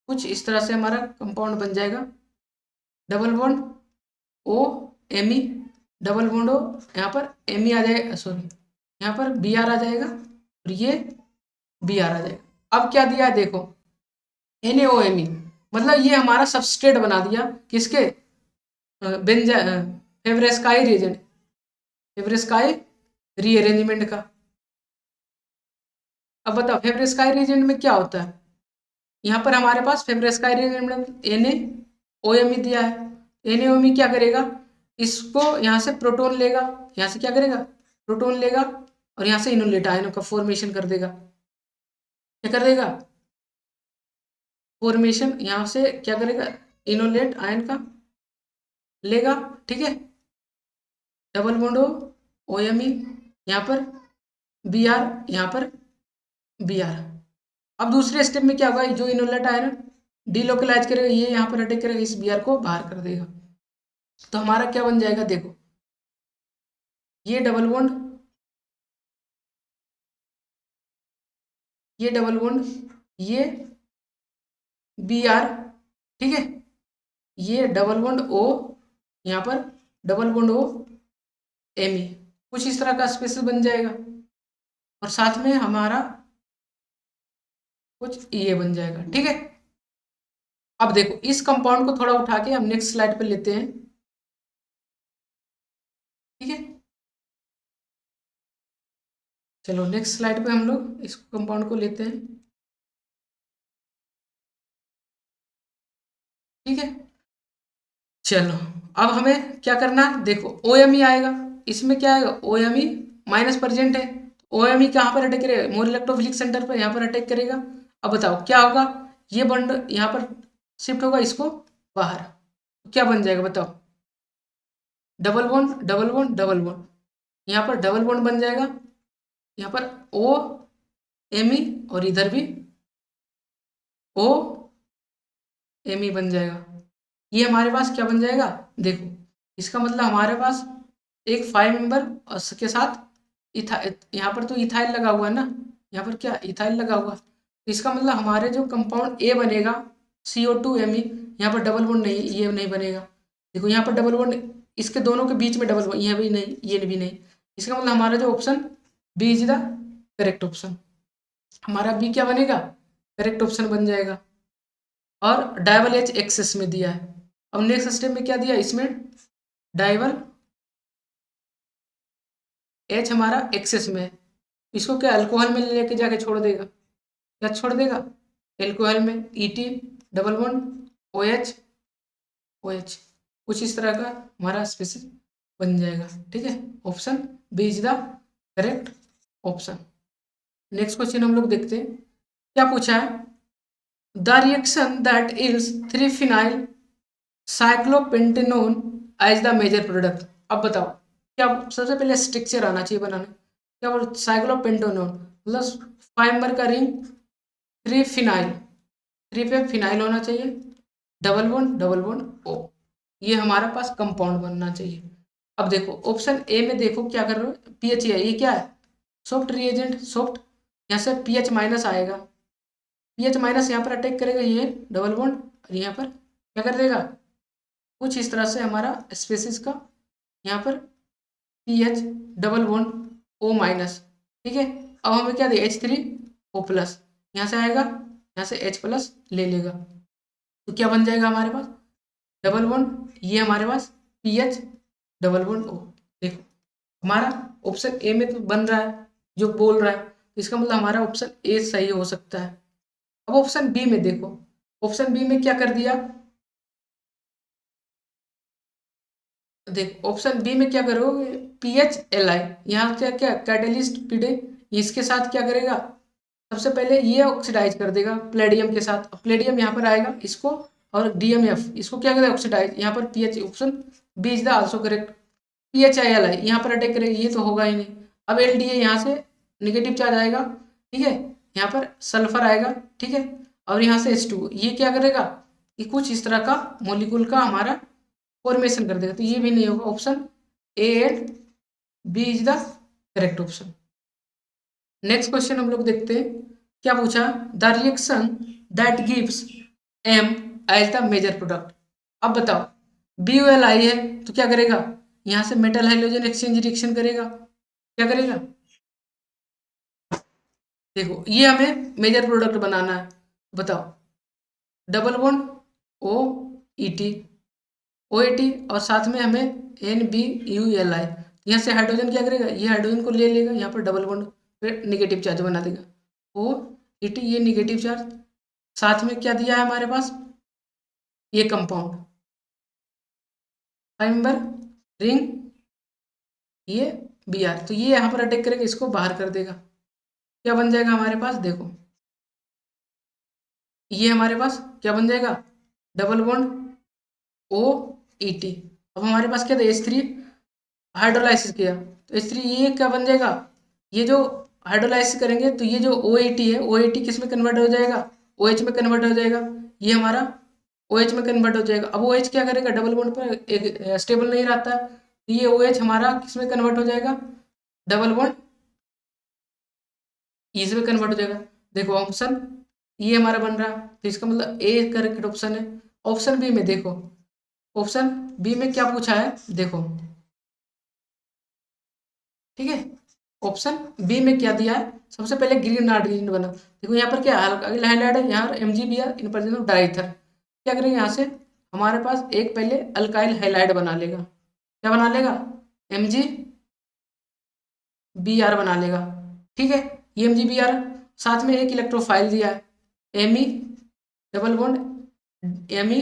कुछ इस तरह से हमारा कंपाउंड बन जाएगा, double bond O M E, double bond O, यहाँ पर एम ई आ जाएगा, सॉरी यहाँ पर बी आर आ जाएगा, और ये बी आर आ जाएगा। अब क्या दिया है देखो, एन ए ओ एम ई, मतलब ये हमारा सबस्ट्रेट बना दिया किसके, बेंजा फेब्रेस्काई रिएजेंट, फेब्रेस्काई रीअरेंजमेंट का। अब बताओ फेब्रेस्काई रिएजेंट में क्या होता है, यहाँ पर हमारे पास फेब्रेस्काई रिएजेंट में N A O M E दिया है, एन ए ओ एम ई क्या करेगा, इसको यहाँ से प्रोटोन लेगा, यहाँ से क्या करेगा, प्रोटोन लेगा, और यहाँ से इनोलेट आयनों का फॉर्मेशन कर देगा, क्या कर देगा, फॉर्मेशन यहाँ से क्या करेगा, इनोलेट आयन का लेगा। ठीक है, double bond O M E, यहाँ पर बी आर, यहाँ पर बी आर। अब दूसरे स्टेप में क्या होगा, जो इनोलेट आयन डीलोकलाइज करेगा, ये यहाँ पर अटैक करेगा, इस बी आर को बाहर कर देगा। तो हमारा क्या बन जाएगा, देखो ये डबल बॉन्ड, ये डबल बॉन्ड, ये बी आर, ठीक है, ये डबल बॉन्ड ओ, यहाँ पर double bond O M E, कुछ इस तरह का स्पेसिस बन जाएगा, और साथ में हमारा कुछ ये बन जाएगा। ठीक है, अब देखो इस कंपाउंड को थोड़ा उठा के हम नेक्स्ट स्लाइड पे लेते हैं। ठीक है, चलो नेक्स्ट स्लाइड पे हम लोग इस कंपाउंड को लेते हैं। ठीक है, चलो अब हमें क्या करना है, देखो ओ एम ई आएगा, इसमें क्या आएगा, O M E minus present है, ओ एम ई कहाँ पर अटैक करेगा, मोर इलेक्ट्रोफिलिक सेंटर पर यहाँ पर अटैक करेगा। अब बताओ क्या होगा, ये बंड यहाँ पर शिफ्ट होगा इसको बाहर, तो क्या बन जाएगा बताओ, double bond double bond double bond, यहाँ पर डबल बॉन्ड बन जाएगा, यहाँ पर ओ एम ई, और इधर भी ओ एम ई बन जाएगा। ये हमारे पास क्या बन जाएगा, देखो इसका मतलब हमारे पास एक 5 मेंबर के साथ इथा, यहाँ पर तो इथाइल लगा हुआ है ना, यहाँ पर क्या इथाइल लगा हुआ, तो इसका मतलब हमारे जो कंपाउंड ए बनेगा CO2Me, यहाँ पर डबल बॉन्ड नहीं, ये नहीं बनेगा, देखो यहाँ पर डबल बॉन्ड, इसके दोनों के बीच में डबल बॉन्ड, ये भी नहीं, ये भी नहीं, इसका मतलब हमारा जो option B is the correct option, हमारा बी क्या बनेगा, करेक्ट ऑप्शन बन जाएगा। और डायबल एच एक्सेस में दिया है। अब नेक्स्ट स्टेप में क्या दिया, इसमें डायबल एच हमारा एक्सेस में है, इसको क्या अल्कोहल में लेके जाके छोड़ देगा, क्या छोड़ देगा, एल्कोहल में ET डबल बॉन्ड OH कुछ इस तरह का हमारा स्पेसिस बन जाएगा। ठीक है, option B is the correct option. Next question हम लोग देखते हैं, क्या पूछा है, the reaction that yields 3-phenyl cyclopentanone as the major product. अब बताओ क्या सबसे पहले स्ट्रक्चर आना चाहिए बनाने, क्या बोल साइक्लोपेंटेनोन मतलब 5 नंबर का रिंग 3-phenyl, 3 पे फिनाइल होना चाहिए, डबल बॉन्ड ओ, ये हमारा पास कंपाउंड बनना चाहिए। अब देखो ऑप्शन ए में देखो क्या कर रहे हो, पीएच है, ये क्या है सॉफ्ट रिएजेंट, सॉफ्ट, यहाँ से पीएच माइनस आएगा, पीएच माइनस यहाँ पर अटैक करेगा ये डबल बॉन्ड, और यहाँ पर क्या कर देगा कुछ इस तरह से हमारा स्पेसिस का यहाँ पर PH double bond O minus, ठीक है। अब हमें क्या दे H3O+, यहाँ से आएगा, यहाँ से H+ ले लेगा, तो क्या बन जाएगा हमारे पास डबल बॉन्ड, ये हमारे पास पीएच डबल बॉन्ड ओ। देखो हमारा ऑप्शन ए में तो बन रहा है जो बोल रहा है, तो इसका मतलब हमारा ऑप्शन ए सही हो सकता है। अब ऑप्शन बी में देखो, ऑप्शन बी में क्या कर दिया, देख ऑप्शन बी में क्या करोगे, PHLi, यहाँ क्या क्या कैटलिस्ट पीडे, इसके साथ क्या करेगा सबसे पहले ये ऑक्सीडाइज कर देगा प्लेडियम के साथ, प्लेडियम यहाँ पर आएगा इसको, और DMF इसको क्या करेगा ऑक्सीडाइज, यहाँ पर PH, option B is the also correct, PHILi यहाँ पर अटैक करेगा, ये तो होगा ही नहीं। अब LDA यहाँ से निगेटिव चार्ज आएगा, ठीक है, यहाँ पर सल्फर आएगा, ठीक है, और यहाँ से H2, ये क्या करेगा, ये कुछ इस तरह का मोलिकुल का हमारा फॉर्मेशन कर देगा, तो ये भी नहीं होगा, option A and B is the correct option. Next question हम लोग देखते हैं, क्या पूछा, the reaction that gives M as the major product. अब बताओ BuLi है तो क्या करेगा, यहाँ से मेटल हाइड्रोजन एक्सचेंज रिएक्शन करेगा, क्या करेगा, देखो ये हमें मेजर प्रोडक्ट बनाना है, बताओ double bond O E T, O A T, और साथ में हमें NBULi, यहाँ से हाइड्रोजन क्या करेगा, ये हाइड्रोजन को ले लेगा, यहाँ पर डबल बॉन्ड फिर निगेटिव चार्ज बना देगा, ओ ई टी, ये निगेटिव चार्ज, साथ में क्या दिया है हमारे पास ये कंपाउंड 5 नंबर रिंग, ये Br, तो ये यहाँ पर अटैक करेगा, इसको बाहर कर देगा, क्या बन जाएगा हमारे पास, देखो ये हमारे पास क्या बन जाएगा double bond O E T. अब हमारे पास क्या था H3 हाइड्रोलाइसिस किया, तो H3 ये क्या बन जाएगा, ये जो हाइड्रोलाइसिस करेंगे तो ये जो ओ ए टी है, ओ ए टी किस में कन्वर्ट हो जाएगा, ओ एच में कन्वर्ट हो जाएगा, ये हमारा ओ एच में कन्वर्ट हो जाएगा। अब ओ एच क्या करेगा डबल बॉन्ड पर एक स्टेबल नहीं रहता है, तो ये ओ एच हमारा किस में कन्वर्ट हो जाएगा डबल बॉन्ड ईज में कन्वर्ट हो जाएगा। देखो ऑप्शन ये हमारा बन रहा है, तो इसका मतलब ए करेक्ट ऑप्शन है। ऑप्शन बी में देखो, ऑप्शन बी में क्या पूछा है देखो, ठीक है, ऑप्शन बी में क्या दिया है, सबसे पहले ग्रीन नाइट्रोजन बना, देखो यहाँ पर क्या हाइलाइट है, यहाँ MgBr इन प्रेजेंस ऑफ डाइथर, क्या करेंगे यहाँ से हमारे पास एक पहले अल्काइल हाइलाइड बना लेगा, क्या बना लेगा MgBr बना लेगा, ठीक है, ये MgBr, साथ में एक इलेक्ट्रोफाइल दिया है Me double bond Me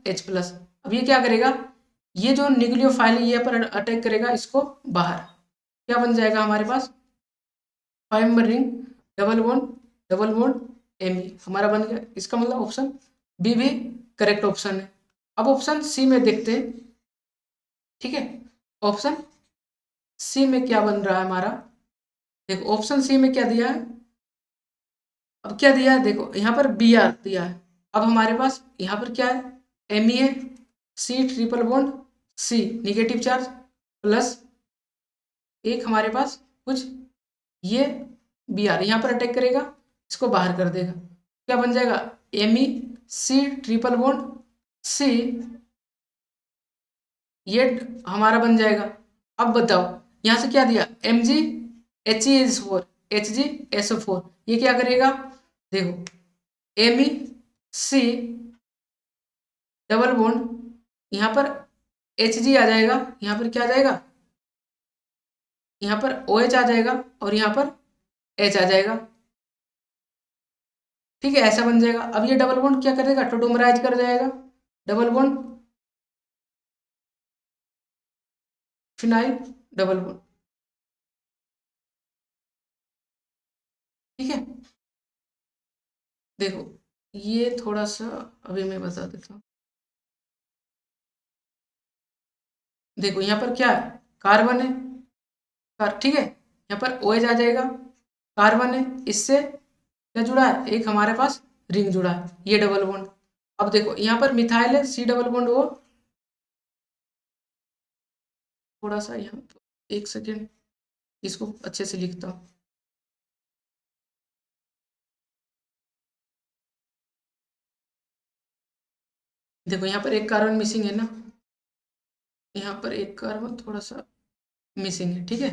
H+। अब ये क्या करेगा, ये जो न्यूक्लियोफाइल है ये पर अटैक करेगा इसको बाहर, क्या बन जाएगा हमारे पास 5 number ring double bond Me हमारा बन गया, इसका मतलब ऑप्शन बी भी करेक्ट ऑप्शन है। अब ऑप्शन सी में देखते हैं, ठीक है, ऑप्शन सी में क्या बन रहा है हमारा, देखो ऑप्शन सी में क्या दिया है, अब क्या दिया है देखो यहाँ पर Br दिया है, अब हमारे पास यहाँ पर क्या है Me C triple bond C negative charge plus एक हमारे पास कुछ ये Br यहाँ पर अटैक करेगा, इसको बाहर कर देगा, क्या बन जाएगा Me C triple bond C, ये हमारा बन जाएगा। अब बताओ यहाँ से क्या दिया Mg HgSO4, ये क्या करेगा देखो Me C डबल बॉन्ड यहाँ पर Hg आ जाएगा, यहाँ पर क्या आ जाएगा, यहाँ पर OH आ जाएगा और यहाँ पर H आ जाएगा, ठीक है, ऐसा बन जाएगा। अब ये डबल बॉन्ड क्या करेगा टोटोमराइज कर जाएगा, double bond phenyl double bond, ठीक है, देखो ये थोड़ा सा अभी मैं बता देता हूँ। देखो यहाँ पर क्या है, कार्बन है, ठीक है, यहाँ पर OH आ जाएगा, कार्बन है, इससे क्या जुड़ा है, एक हमारे पास रिंग जुड़ा है, ये डबल बॉन्ड। अब देखो यहाँ पर मिथाइल है, C डबल बॉन्ड O, थोड़ा सा यहाँ एक सेकेंड इसको अच्छे से लिखता हूँ। देखो यहाँ पर एक कार्बन मिसिंग है ना, यहाँ पर एक कार्बन थोड़ा सा मिसिंग है, ठीक है।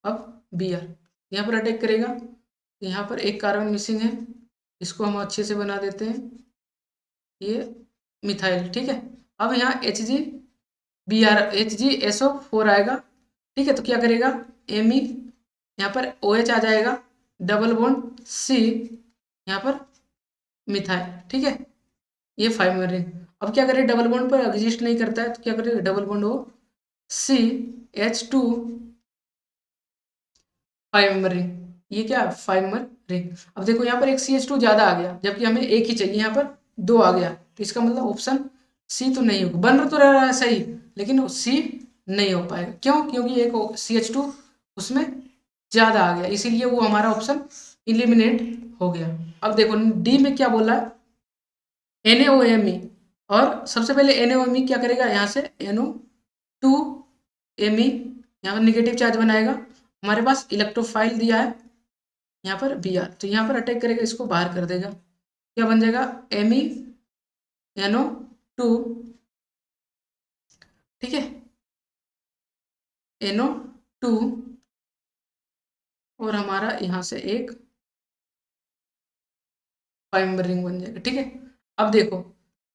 अब Br यहाँ पर अटैक करेगा, यहाँ पर एक कार्बन मिसिंग है, इसको हम अच्छे से बना देते हैं, ये मिथाइल, ठीक है। अब यहाँ HgBr HgSO4 आएगा, ठीक है। तो क्या करेगा, Me, यहाँ पर OH आ जाएगा, डबल बॉन्ड C, यहाँ पर मिथाइल, ठीक है, ये 5 में रिंग। अब क्या करें, डबल बॉन्ड पर एग्जिस्ट नहीं करता है, तो क्या करें, डबल बॉन्ड हो CH2 5 मेंबर रिंग, ये क्या 5 मेंबर रिंग। अब देखो यहाँ पर एक CH2 ज्यादा आ गया, जबकि हमें एक ही चाहिए, यहाँ पर 2 आ गया, तो इसका मतलब ऑप्शन C तो नहीं होगा, बन तो रहा है सही, लेकिन C नहीं हो पाएगा। क्यों, क्योंकि एक CH2 उसमें ज्यादा आ गया, इसीलिए वो हमारा ऑप्शन इलिमिनेट हो गया। अब देखो डी में क्या बोला है, NaOMe, और सबसे पहले NaOMe क्या करेगा, यहाँ से NO2Me, यहाँ पर निगेटिव चार्ज बनाएगा, हमारे पास इलेक्ट्रोफाइल दिया है यहाँ पर Br, तो यहाँ पर अटैक करेगा, इसको बाहर कर देगा, क्या बन जाएगा, MeNO2, ठीक है, NO2, और हमारा यहाँ से एक 5 मेंबर रिंग बन जाएगा, ठीक है। अब देखो,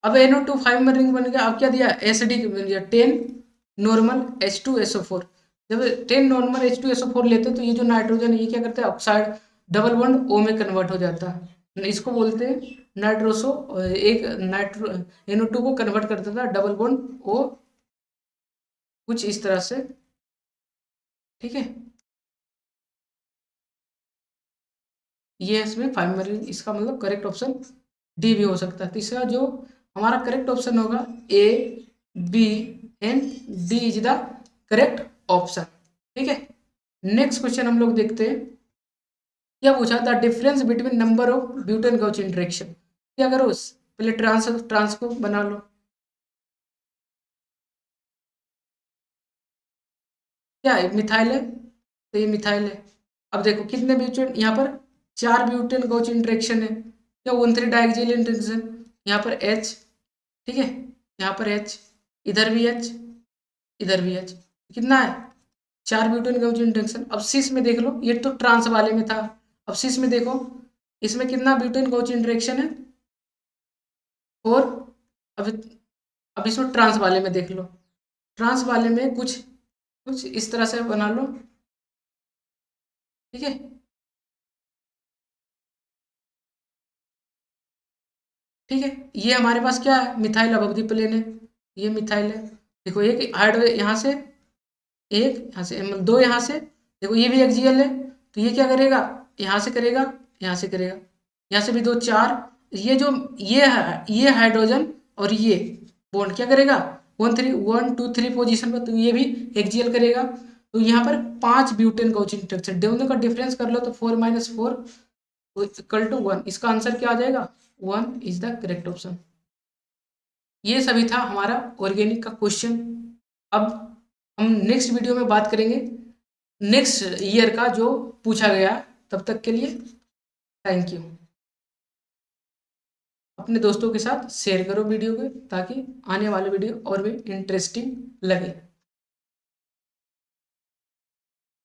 अब NO2 5 मेंबर रिंग बन गया, अब क्या दिया, एसिडिक बन गया, 10 नॉर्मल H2SO4। जब 10 नॉर्मल H2SO4 लेते हैं तो ये जो नाइट्रोजन ये क्या करता है, ऑक्साइड डबल बॉन्ड O में कन्वर्ट हो जाता है, इसको बोलते हैं नाइट्रोसो, एक नाइट्रो NO2 को कन्वर्ट कर देता है डबल बॉन्ड O, कुछ इस तरह से, ठीक है। ये इसमें 5 मेंबर रिंग, इसका मतलब करेक्ट ऑप्शन डी भी हो सकता है। तीसरा जो हमारा करेक्ट ऑप्शन होगा, A, B and D is the correct option, ठीक है। नेक्स्ट क्वेश्चन हम लोग देखते हैं, क्या पूछा, the difference between number of butane gauche interaction. क्या करो, पहले ट्रांस ट्रांस को बना लो, क्या है, मिथाइल है, तो ये मिथाइल है। अब देखो कितने ब्यूटेन, यहाँ पर 4 ब्यूटेन गॉच इंटरेक्शन है, क्या 1,3 डाइक्सिल इंटरेक्शन, यहाँ पर H, ठीक है, यहाँ पर H, इधर भी H, इधर भी H, कितना है, 4 ब्यूटेन गॉच इंटरेक्शन। अब सिस में देख लो, ये तो ट्रांस वाले में था, अब सिस में देखो, इसमें कितना ब्यूटेन गॉच इंटरेक्शन है, 4। अब इसमें ट्रांस वाले में देख लो, ट्रांस वाले में कुछ कुछ इस तरह से बना लो, ठीक है। ठीक है, ये हमारे पास क्या है, मिथाइल अवधि प्लेन है, ये मिथाइल है। देखो एक हाइड्रो यहाँ से, एक यहाँ से, दो यहाँ से, देखो ये भी एक्सियल है, तो ये क्या करेगा, यहाँ से करेगा, यहाँ से करेगा, यहाँ से भी दो, चार, ये जो ये हाइड्रोजन और ये बॉन्ड क्या करेगा, 1 2 3 पोजीशन पर, तो ये भी एक्सियल करेगा, तो यहाँ पर 5 ब्यूटेन का इंटरेक्शन, दोनों का डिफरेंस कर लो तो 4 - 4 इक्वल टू 1, इसका आंसर क्या आ जाएगा, 1 इज द करेक्ट ऑप्शन। ये सभी था हमारा ऑर्गेनिक का क्वेश्चन। अब हम नेक्स्ट वीडियो में बात करेंगे नेक्स्ट ईयर का जो पूछा गया। तब तक के लिए थैंक यू। अपने दोस्तों के साथ शेयर करो वीडियो को, ताकि आने वाले वीडियो और भी इंटरेस्टिंग लगे।